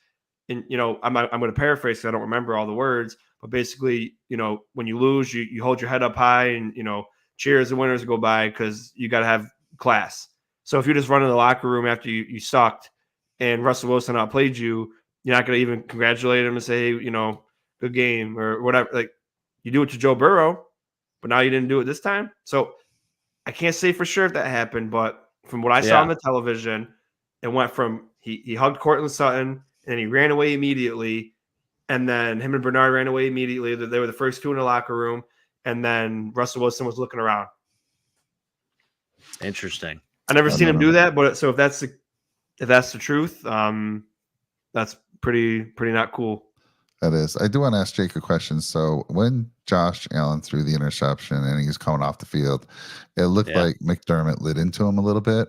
and I'm going to paraphrase because I don't remember all the words, but basically, when you lose, you hold your head up high and cheer as the winners go by because you got to have class. So if you just run in the locker room after you sucked and Russell Wilson outplayed you, you're not going to even congratulate him and say, hey, good game or whatever. Like you do it to Joe Burrow, but now you didn't do it this time. So I can't say for sure if that happened, but from what I saw on the television, it went from he hugged Cortland Sutton and he ran away immediately. And then him and Bernard ran away immediately. They were the first 2 in the locker room. And then Russell Wilson was looking around. Interesting. I never seen him do that, but so if that's the truth, that's pretty not cool. That is. I do want to ask Jake a question. So when Josh Allen threw the interception and he was coming off the field, it looked like McDermott lit into him a little bit.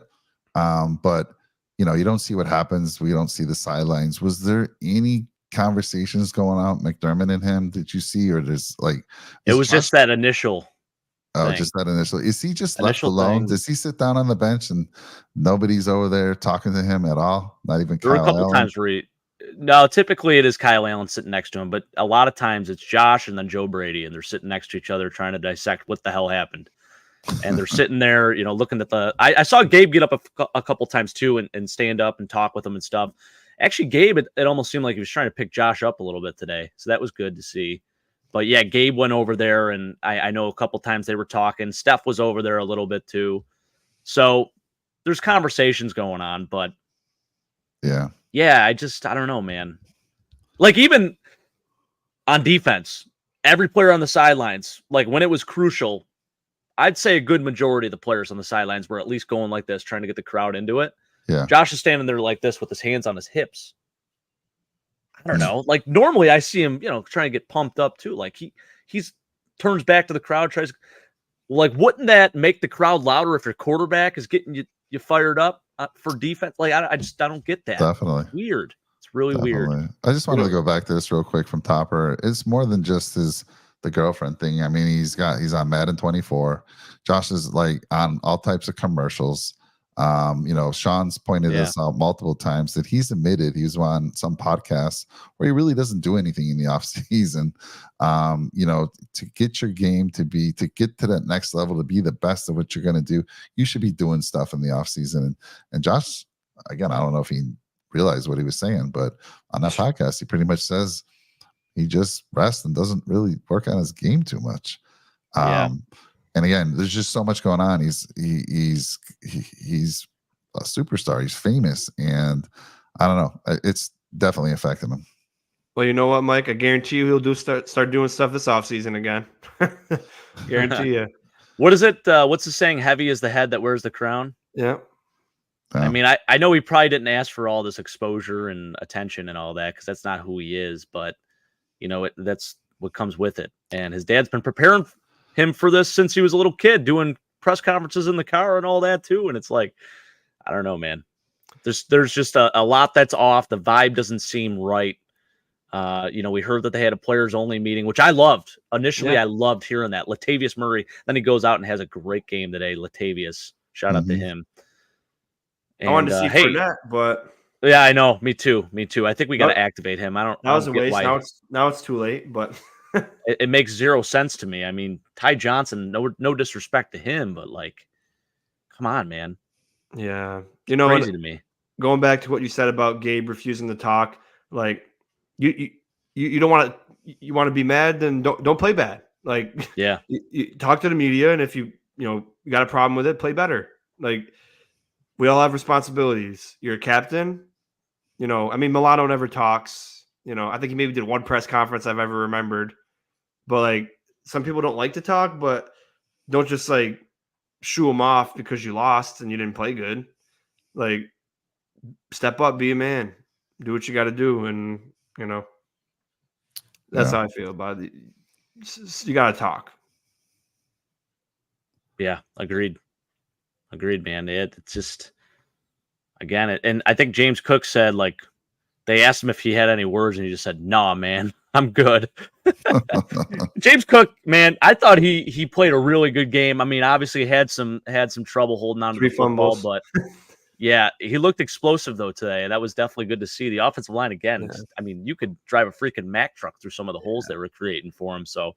But you don't see what happens. We don't see the sidelines. Was there any conversations going on, McDermott and him? Did you see, or there's like it was just that initial? Oh, just that initial. Is he just left alone? Does he sit down on the bench and nobody's over there talking to him at all? Not even Kyle Allen? There were a couple times where no, typically it is Kyle Allen sitting next to him, but a lot of times it's Josh and then Joe Brady, and they're sitting next to each other trying to dissect what the hell happened. And they're sitting there, looking at the. I saw Gabe get up a couple times too and stand up and talk with them and stuff. Actually, Gabe, it almost seemed like he was trying to pick Josh up a little bit today, so that was good to see. But yeah, Gabe went over there, and I know a couple times they were talking. Steph was over there a little bit too. So there's conversations going on, but Yeah. I don't know, man. Like even on defense, every player on the sidelines, like when it was crucial, I'd say a good majority of the players on the sidelines were at least going like this, trying to get the crowd into it. Yeah. Josh is standing there like this with his hands on his hips. I don't know. Like normally I see him, trying to get pumped up too. Like he's turns back to the crowd, tries. Like, wouldn't that make the crowd louder if your quarterback is getting you fired up for defense? Like, I don't get that. Definitely. It's weird. It's really weird. I just wanted to go back to this real quick from Topper. It's more than just the girlfriend thing. I mean, he's on Madden 24. Josh is like on all types of commercials. Sean's pointed this out multiple times that he's admitted he was on some podcasts where he really doesn't do anything in the off season. To get your game to get to that next level, to be the best of what you're going to do, you should be doing stuff in the off season. And Josh, again, I don't know if he realized what he was saying, but on that podcast, he pretty much says he just rests and doesn't really work on his game too much. And again, there's just so much going on. He's a superstar. He's famous, and I don't know. It's definitely affecting him. Well, you know what, Mike? I guarantee you he'll start doing stuff this offseason again. Guarantee you. What is it? What's the saying? Heavy is the head that wears the crown. Yeah. I mean, I know he probably didn't ask for all this exposure and attention and all that because that's not who he is. But that's what comes with it. And his dad's been preparing him for this since he was a little kid, doing press conferences in the car and all that too. And it's like, I don't know, man. There's just a lot that's off. The vibe doesn't seem right. We heard that they had a players only meeting, which I loved. Initially, I loved hearing that. Latavius Murray. Then he goes out and has a great game today. Latavius, shout out to him. And, I wanted to see Fournette, but yeah, I know. Me too. I think we got to activate him. That was a waste. Now it's too late, but it makes zero sense to me. I mean, Ty Johnson, no disrespect to him, but like, come on, man. Yeah, crazy to me. Going back to what you said about Gabe refusing to talk, like you don't want to. You want to be mad, then don't play bad. Like, yeah, you talk to the media, and if you got a problem with it, play better. Like, we all have responsibilities. You're a captain. I mean, Milano never talks. I think he maybe did one press conference I've ever remembered. But like, some people don't like to talk, but don't just like shoo them off because you lost and you didn't play good. Like, step up, be a man, do what you got to do, and that's how I feel about it. You got to talk. Yeah, agreed, man. It's just, again, and I think James Cook said, like, they asked him if he had any words, and he just said, "Nah, man, I'm good." James Cook, man, I thought he played a really good game. I mean, obviously had some trouble holding on to the football, but yeah, he looked explosive though today, and that was definitely good to see. The offensive line again. Yeah. I mean, you could drive a freaking Mack truck through some of the holes they were creating for him. So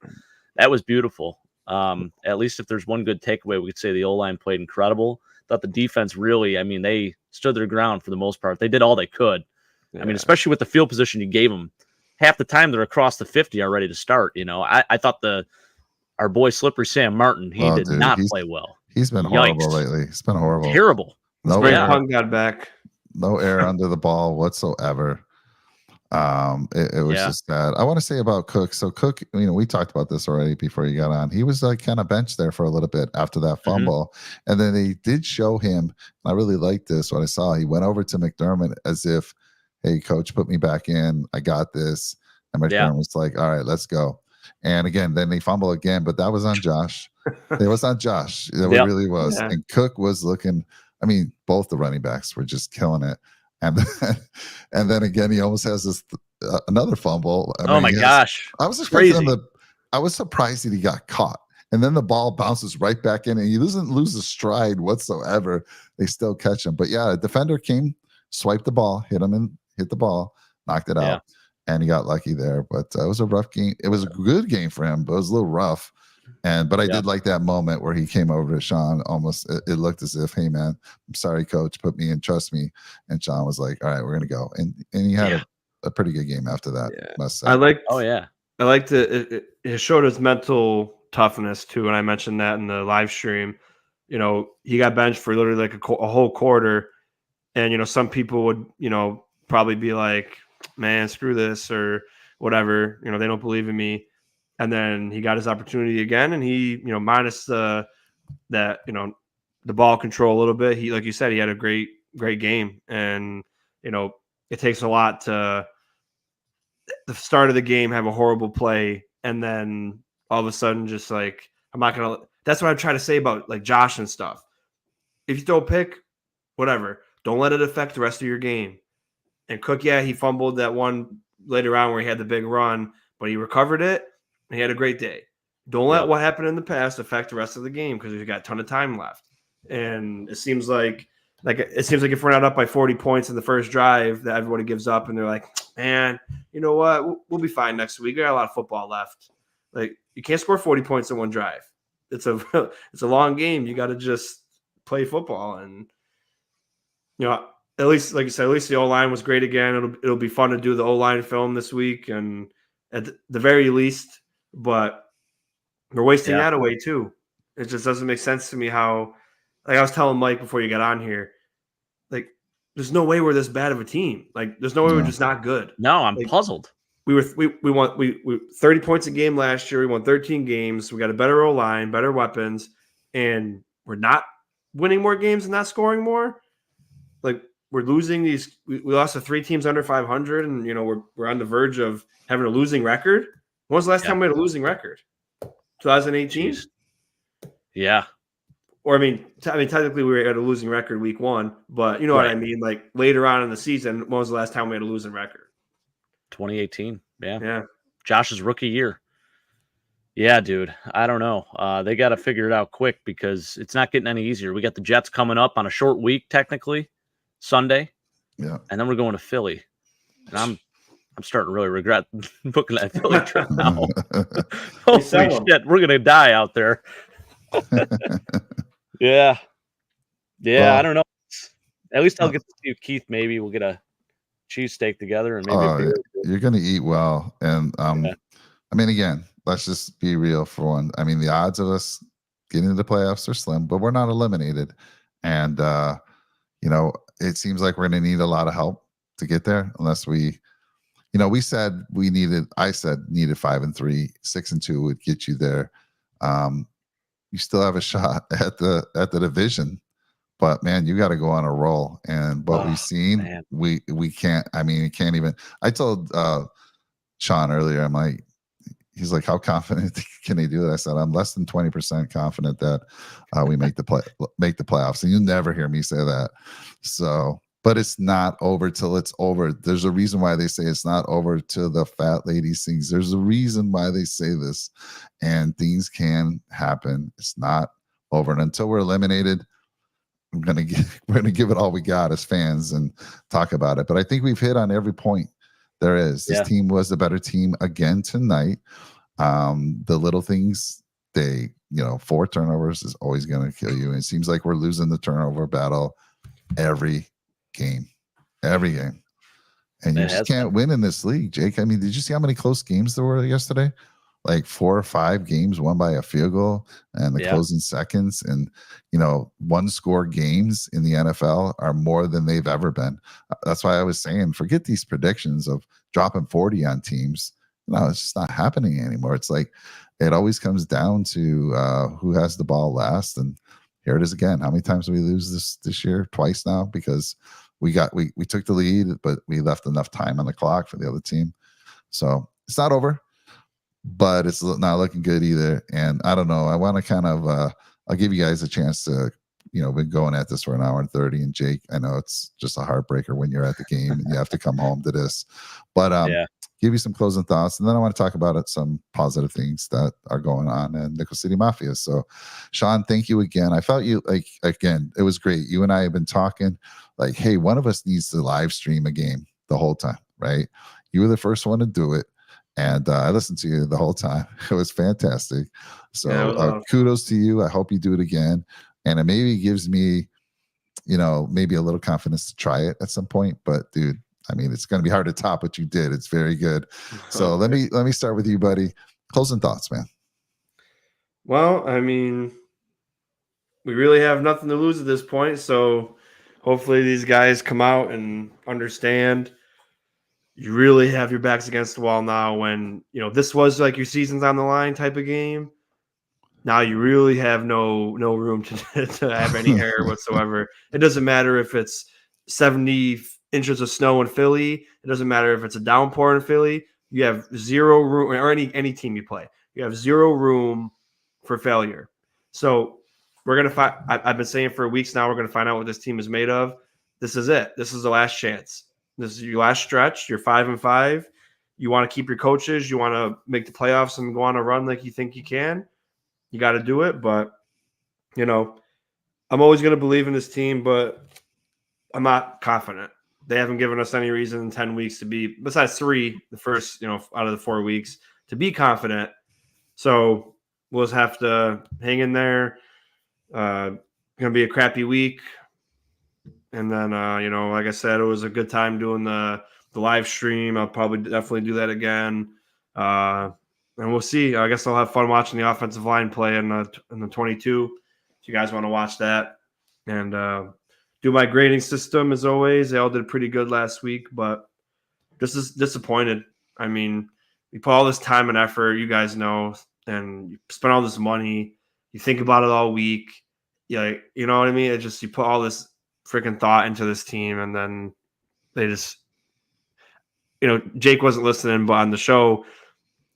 that was beautiful. At least if there's one good takeaway, we could say the O-line played incredible. Thought the defense really, I mean, they stood their ground for the most part. They did all they could. Yeah. I mean, especially with the field position you gave them. Half the time they're across the 50 are ready to start. I thought our boy Slippery Sam Martin, he did not play well. He's been horrible lately. He's been horrible. Terrible. No air. Punk got back. No air under the ball whatsoever. It was just bad. I want to say about Cook. So Cook, we talked about this already before you got on. He was like kind of benched there for a little bit after that fumble. And then they did show him, I really liked this, what I saw. He went over to McDermott as if, "Hey, coach, put me back in. I got this." And McDermott was like, "All right, let's go." And again, then they fumble again, but that was on Josh. It was on Josh. It really was. Yeah. And Cook was looking, I mean, both the running backs were just killing it. And then again, he almost has this another fumble. My gosh. I was expecting him I was surprised that he got caught. And then the ball bounces right back in, and he doesn't lose a stride whatsoever. They still catch him. But yeah, a defender came, swiped the ball, hit the ball, knocked it out, and he got lucky there. But it was a rough game. It was a good game for him, but it was a little rough. But I did like that moment where he came over to Sean. Almost, it looked as if, "Hey man, I'm sorry, coach, put me in, trust me." And Sean was like, "All right, we're gonna go." And he had a pretty good game after that. Yeah. Must say. I liked. Oh yeah. I liked it showed his mental toughness too. And I mentioned that in the live stream. You know, he got benched for literally like a whole quarter. And, you know, some people would, you know, probably be like, man, screw this or whatever. You know, they don't believe in me. And then he got his opportunity again. And he, you know, minus the ball control a little bit. He, like you said, he had a great game. And, you know, it takes a lot to the start of the game have a horrible play and then all of a sudden just like I'm not gonna. That's what I try to say about like Josh and stuff. If you throw a pick, whatever, don't let it affect the rest of your game. And Cook, yeah, he fumbled that one later on where he had the big run, but he recovered it and he had a great day. Don't let what happened in the past affect the rest of the game because we've got a ton of time left. And it seems like if we're not up by 40 points in the first drive, that everybody gives up and they're like, man, you know what? We'll be fine next week. We got a lot of football left. Like you can't score 40 points in one drive. It's a long game. You got to just play football. And you know, at least like you said, at least the O-line was great again. It'll be fun to do the O-line film this week, and at the very least. But we're wasting that away too. It just doesn't make sense to me how. Like I was telling Mike before you got on here, like there's no way we're this bad of a team. Like there's no way we're just not good. No, I'm like, puzzled. We won 30 points a game last year. We won 13 games. We got a better O-line, better weapons, and we're not winning more games and not scoring more. Like we're losing these. We lost to 3 teams under 500, and you know we're on the verge of having a losing record. When was the last time we had a losing record? 2018. Yeah. Or I mean, technically we were at a losing record week 1, but you know what I mean. Like later on in the season, when was the last time we had a losing record? 2018. Yeah. Josh's rookie year. Yeah, dude. I don't know. They got to figure it out quick because it's not getting any easier. We got the Jets coming up on a short week, technically, Sunday. Yeah. And then we're going to Philly. And I'm starting to really regret booking that Philly trip now. Holy shit, we're gonna die out there. Yeah. Well, I don't know. At least I'll get to see Keith. Maybe we'll get a cheesesteak together and maybe you're gonna eat well. And I mean, again, let's just be real for one. I mean, the odds of us getting into the playoffs are slim, but we're not eliminated. And you know, it seems like we're gonna need a lot of help to get there, unless we. You know, I said needed 5-3, 6-2 would get you there. You still have a shot at the division, but man, you got to go on a roll. And what we've seen, we can't. I mean, we can't even. I told Sean earlier, I'm like, he's like, how confident can they do it? I said, I'm less than 20% confident that we make the playoffs, and you'll never hear me say that. So. But it's not over till it's over. There's a reason why they say it's not over till the fat lady sings. There's a reason why they say this, and things can happen. It's not over, and until we're eliminated, we're gonna give it all we got as fans and talk about it. But I think we've hit on every point there is. This team was the better team again tonight. The little things, 4 turnovers is always gonna kill you. And it seems like we're losing the turnover battle every game, and you just can't win in this league, Jake. I mean, did you see how many close games there were yesterday? Like 4 or 5 games won by a field goal and the closing seconds. And you know, 1-score games in the NFL are more than they've ever been. That's why I was saying, forget these predictions of dropping 40 on teams. No, it's just not happening anymore. It's like it always comes down to who has the ball last. And here it is again. How many times did we lose this year? Twice now, because we took the lead, but we left enough time on the clock for the other team. So it's not over, but it's not looking good either. And I don't know. I want to kind of I'll give you guys a chance to, been going at this for an hour and 30. And Jake, I know it's just a heartbreaker when you're at the game and you have to come home to this. But give you some closing thoughts, and then I want to talk about some positive things that are going on in Nickel City Mafia. So, Sean, thank you again. I felt you it was great. You and I have been talking like, hey, one of us needs to live stream a game the whole time, right? You were the first one to do it, and I listened to you the whole time. It was fantastic. So kudos to you. I hope you do it again, and it maybe gives me, maybe a little confidence to try it at some point. But dude, I mean, it's going to be hard to top what you did. It's very good. So let me start with you, buddy. Closing thoughts, man. Well, I mean, we really have nothing to lose at this point. So hopefully these guys come out and understand you really have your backs against the wall now when, this was like your season's on the line type of game. Now you really have no room to have any error whatsoever. It doesn't matter if it's 70 inches of snow in Philly. It doesn't matter if it's a downpour in Philly. You have zero room, or any team you play. You have zero room for failure. So we're going to find – I've been saying for weeks now, we're going to find out what this team is made of. This is it. This is the last chance. This is your last stretch. You're 5-5. You want to keep your coaches. You want to make the playoffs and go on a run like you think you can. You got to do it. But, I'm always going to believe in this team, but I'm not confident. They haven't given us any reason in 10 weeks to be, besides 3, the first, out of the 4 weeks, to be confident. So we'll just have to hang in there. Going to be a crappy week. And then, like I said, it was a good time doing the live stream. I'll probably definitely do that again. And we'll see. I guess I'll have fun watching the offensive line play in the 22. If you guys want to watch that. And do my grading system as always. They all did pretty good last week, but just as disappointed. I mean, we put all this time and effort, you guys know, and you spend all this money. You think about it all week. Yeah, you know what I mean? It just, you put all this freaking thought into this team, and then they just, Jake wasn't listening, but on the show,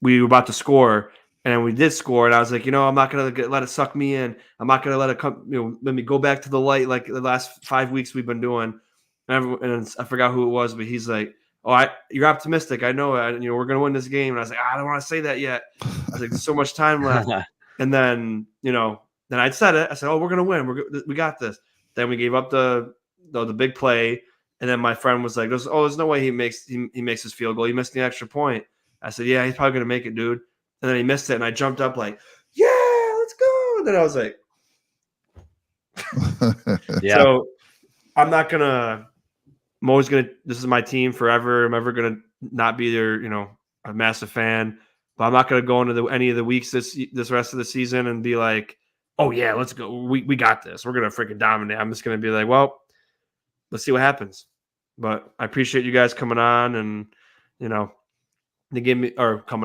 we were about to score, and we did score, and I was like, I'm not going to let it suck me in. I'm not going to let it come, let me go back to the light like the last 5 weeks we've been doing. And I forgot who it was, but he's like, you're optimistic. I know it. We're going to win this game. And I was like, I don't want to say that yet. I was like, there's so much time left. And then, then I said it. I said, we're going to win. We got this. Then we gave up the big play, and then my friend was like, "There's no way he makes his field goal. He missed the extra point." I said, "Yeah, he's probably gonna make it, dude." And then he missed it, and I jumped up like, "Yeah, let's go!" And then I was like, Yeah. So I'm not gonna. I'm always gonna. This is my team forever. I'm ever gonna not be their, a massive fan, but I'm not gonna go into any of the weeks this rest of the season and be like, oh, yeah, let's go. We got this. We're going to freaking dominate. I'm just going to be like, well, let's see what happens. But I appreciate you guys coming on and, coming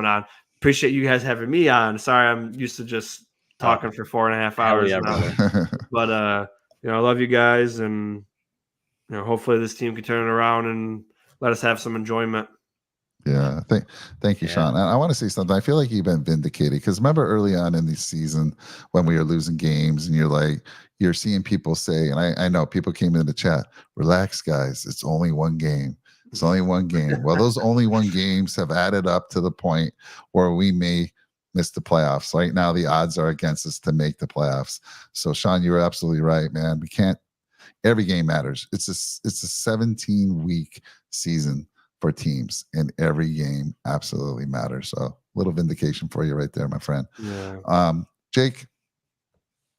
on. Appreciate you guys having me on. Sorry, I'm used to just talking for 4.5 hours now. But, I love you guys. And, hopefully this team can turn it around and let us have some enjoyment. Yeah, thank you, Sean. I want to say something. I feel like you've been vindicated because remember early on in the season when we were losing games and you're seeing people say, and I know people came in the chat, relax, guys. It's only one game. It's only one game. Well, those only one games have added up to the point where we may miss the playoffs. Right now, the odds are against us to make the playoffs. So, Sean, you're absolutely right, man. We can't. Every game matters. It's a 17-week season for teams, and every game absolutely matters. So little vindication for you right there, my friend. Yeah. Jake,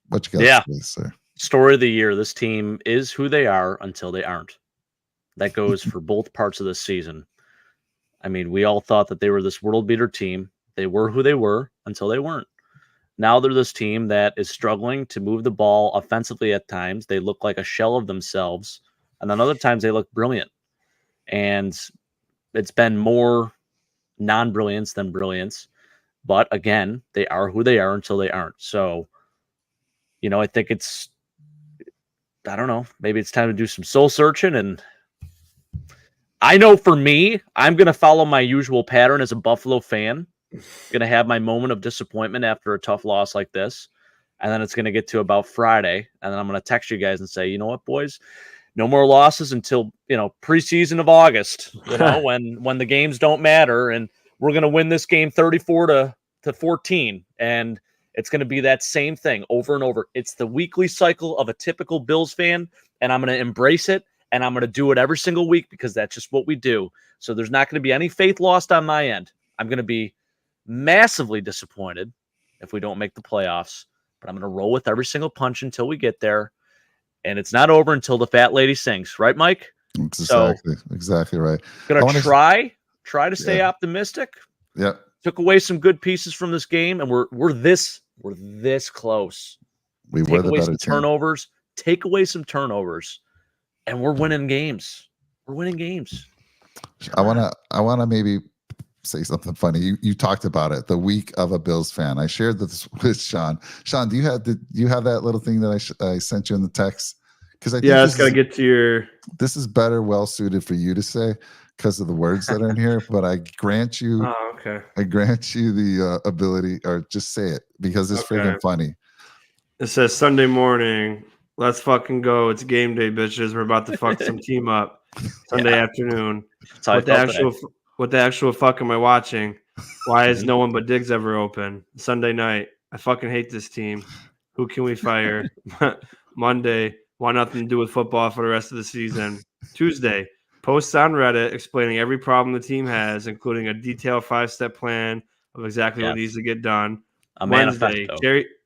what you got to say, sir? Story of the year. This team is who they are until they aren't. That goes for both parts of this season. I mean, we all thought that they were this world beater team. They were who they were until they weren't. Now they're this team that is struggling to move the ball offensively at times. They look like a shell of themselves. And then other times they look brilliant. And it's been more non-brilliance than brilliance. But again, they are who they are until they aren't. So, I think I don't know, maybe it's time to do some soul searching. And I know for me, I'm going to follow my usual pattern as a Buffalo fan. Going to have my moment of disappointment after a tough loss like this. And then it's going to get to about Friday. And then I'm going to text you guys and say, you know what, boys? No more losses until, preseason of August, when the games don't matter. And we're going to win this game 34-14. And it's going to be that same thing over and over. It's the weekly cycle of a typical Bills fan. And I'm going to embrace it. And I'm going to do it every single week because that's just what we do. So there's not going to be any faith lost on my end. I'm going to be massively disappointed if we don't make the playoffs. But I'm going to roll with every single punch until we get there. And it's not over until the fat lady sings. Right, Mike? That's So exactly right. gonna try to stay optimistic. Yeah. Took away some good pieces from this game, and we're this close. We were Take the away better some team. turnovers. Take away some turnovers, and we're winning games. We're winning games. I wanna maybe say something funny. You talked about it, the week of a Bills fan. I shared this with Sean. Sean, do you have that little thing that I sent you in the text? Because I think I just gotta get to your. This is better, well suited for you to say because of the words that are in here. But I grant you, okay. I grant you the ability, or just say it because it's freaking funny. It says Sunday morning. Let's fucking go. It's game day, bitches. We're about to fuck some team up. Sunday afternoon. What the actual fuck am I watching? Why is no one but Diggs ever open? Sunday night. I fucking hate this team. Who can we fire? Monday. Want nothing to do with football for the rest of the season. Tuesday. Posts on Reddit explaining every problem the team has, including a detailed 5-step plan of exactly what needs to get done. Wednesday.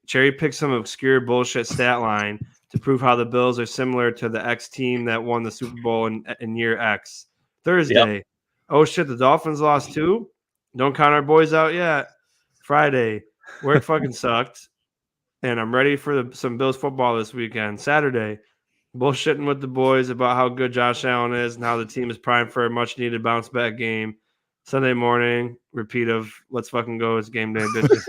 Cherry picked some obscure bullshit stat line to prove how the Bills are similar to the X team that won the Super Bowl in year X. Thursday. Oh shit, the Dolphins lost too? Don't count our boys out yet. Friday. Work fucking sucked. And I'm ready for some Bills football this weekend. Saturday. Bullshitting with the boys about how good Josh Allen is and how the team is primed for a much needed bounce back game. Sunday morning, repeat of let's fucking go. It's game day, bitches.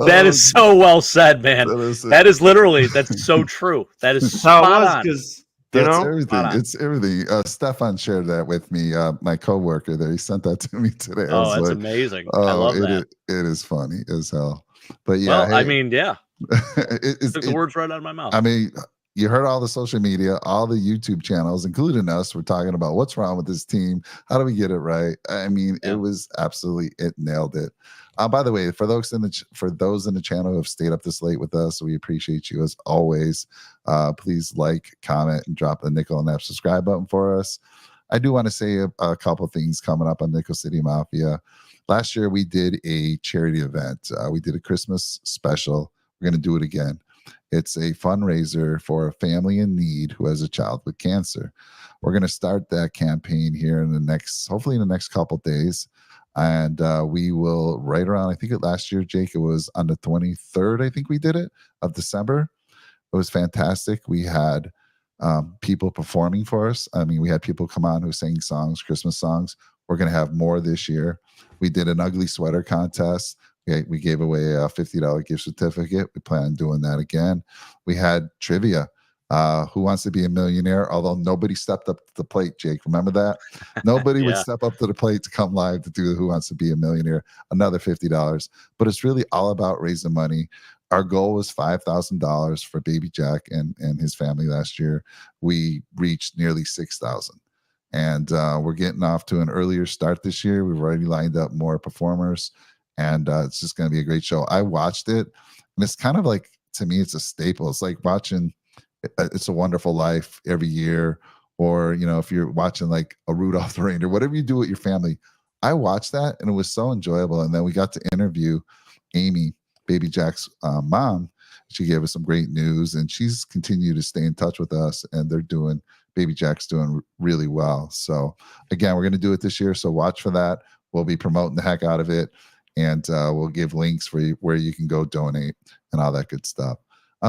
That is so well said, man. That is literally, that's so true. That is how it was, because that's everything. It's everything. Stefan shared that with me, my coworker there. He sent that to me today. Oh, that's amazing. I love that. It is funny as hell. But yeah, well, I mean, yeah. Took the words right out of my mouth. I mean, you heard all the social media, all the YouTube channels, including us. We're talking about what's wrong with this team. How do we get it right? I mean, it was absolutely, it nailed it. By the way, for those in the channel who have stayed up this late with us, we appreciate you as always. Please like, comment, and drop the nickel and that subscribe button for us. I do want to say a couple things coming up on Nickel City Mafia. Last year, we did a charity event. We did a Christmas special. We're going to do it again. It's a fundraiser for a family in need who has a child with cancer. We're going to start that campaign here hopefully in the next couple days. And we will right around, I think last year, Jake, it was on the 23rd, I think we did it, of December. It was fantastic. We had people performing for us. I mean, we had people come on who sang songs, Christmas songs. We're going to have more this year. We did an ugly sweater contest. We gave away a $50 gift certificate. We plan on doing that again. We had trivia. Who Wants to Be a Millionaire? Although nobody stepped up to the plate, Jake. Remember that? Nobody would step up to the plate to come live to do Who Wants to Be a Millionaire. Another $50. But it's really all about raising money. Our goal was $5,000 for baby Jack and his family last year. We reached nearly $6,000. And we're getting off to an earlier start this year. We've already lined up more performers. And it's just going to be a great show. I watched it, and it's kind of like, to me, it's a staple. It's like watching It's a Wonderful Life every year, or, if you're watching like a Rudolph the Reindeer, whatever you do with your family. I watched that, and it was so enjoyable. And then we got to interview Amy, baby Jack's mom. She gave us some great news, and she's continued to stay in touch with us, and baby Jack's doing really well. So again, we're going to do it this year. So watch for that. We'll be promoting the heck out of it. And we'll give links for where you can go donate and all that good stuff.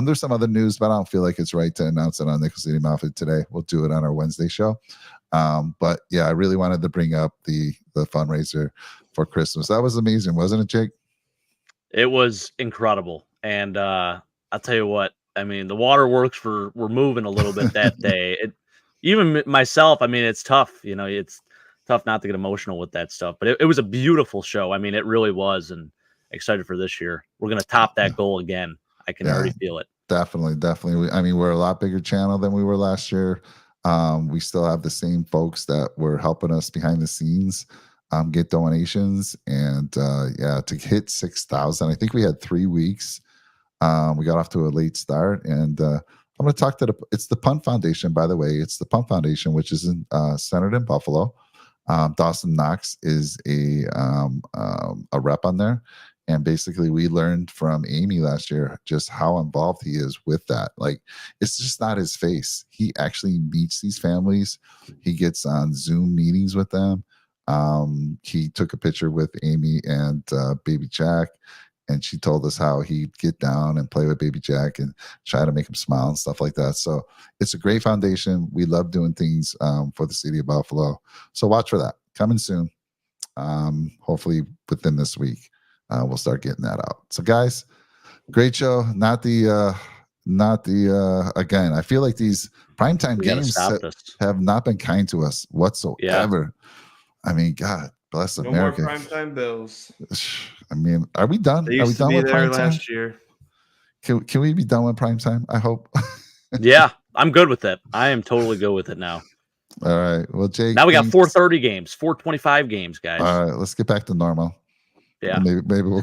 There's some other news, but I don't feel like it's right to announce it on Nickel City Mafia today. We'll do it on our Wednesday show. But yeah, I really wanted to bring up the fundraiser for Christmas. That was amazing, wasn't it, Jake? It was incredible. And I'll tell you what, I mean, the waterworks were moving a little bit that day. Even myself, I mean, it's tough. It's tough not to get emotional with that stuff, but it was a beautiful show. I mean, it really was, and excited for this year. We're going to top that goal again. I can already feel it. Definitely. I mean, we're a lot bigger channel than we were last year. We still have the same folks that were helping us behind the scenes get donations, and to hit 6,000. I think we had 3 weeks. We got off to a late start, and I'm going to talk to it's the Punt Foundation, by the way. It's the Punt Foundation, which is centered in Buffalo. Dawson Knox is a rep on there, And basically, we learned from Amy last year just how involved he is with that. Like, it's just not his face. He actually meets these families. He gets on Zoom meetings with them. He took a picture with Amy and baby Jack, and she told us how he'd get down and play with baby Jack and try to make him smile and stuff like that. So it's a great foundation. We love doing things for the city of Buffalo. So watch for that. Coming soon. Hopefully within this week. We'll start getting that out. So guys, great show. Not the again, I feel like these primetime games have not been kind to us whatsoever. I mean, God bless America. No more primetime Bills. I mean, are we done? They used to be there last year. Can we be done with primetime? I hope. Yeah, I'm good with it. I am totally good with it now. All right. Well, Jake. Now we got 4:30 games, 4:25 games, guys. All right, let's get back to normal. Yeah, maybe we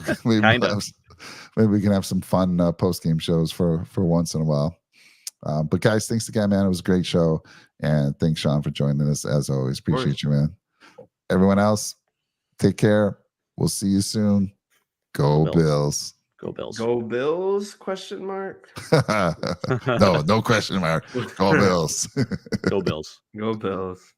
can have some fun post game shows for once in a while. But guys, thanks again, man. It was a great show, and thanks, Sean, for joining us as always. Appreciate you, man. Everyone else, take care. We'll see you soon. Go Bills. Go Bills. Go Bills? Question mark. No question mark. Go Bills. Go Bills. Go Bills.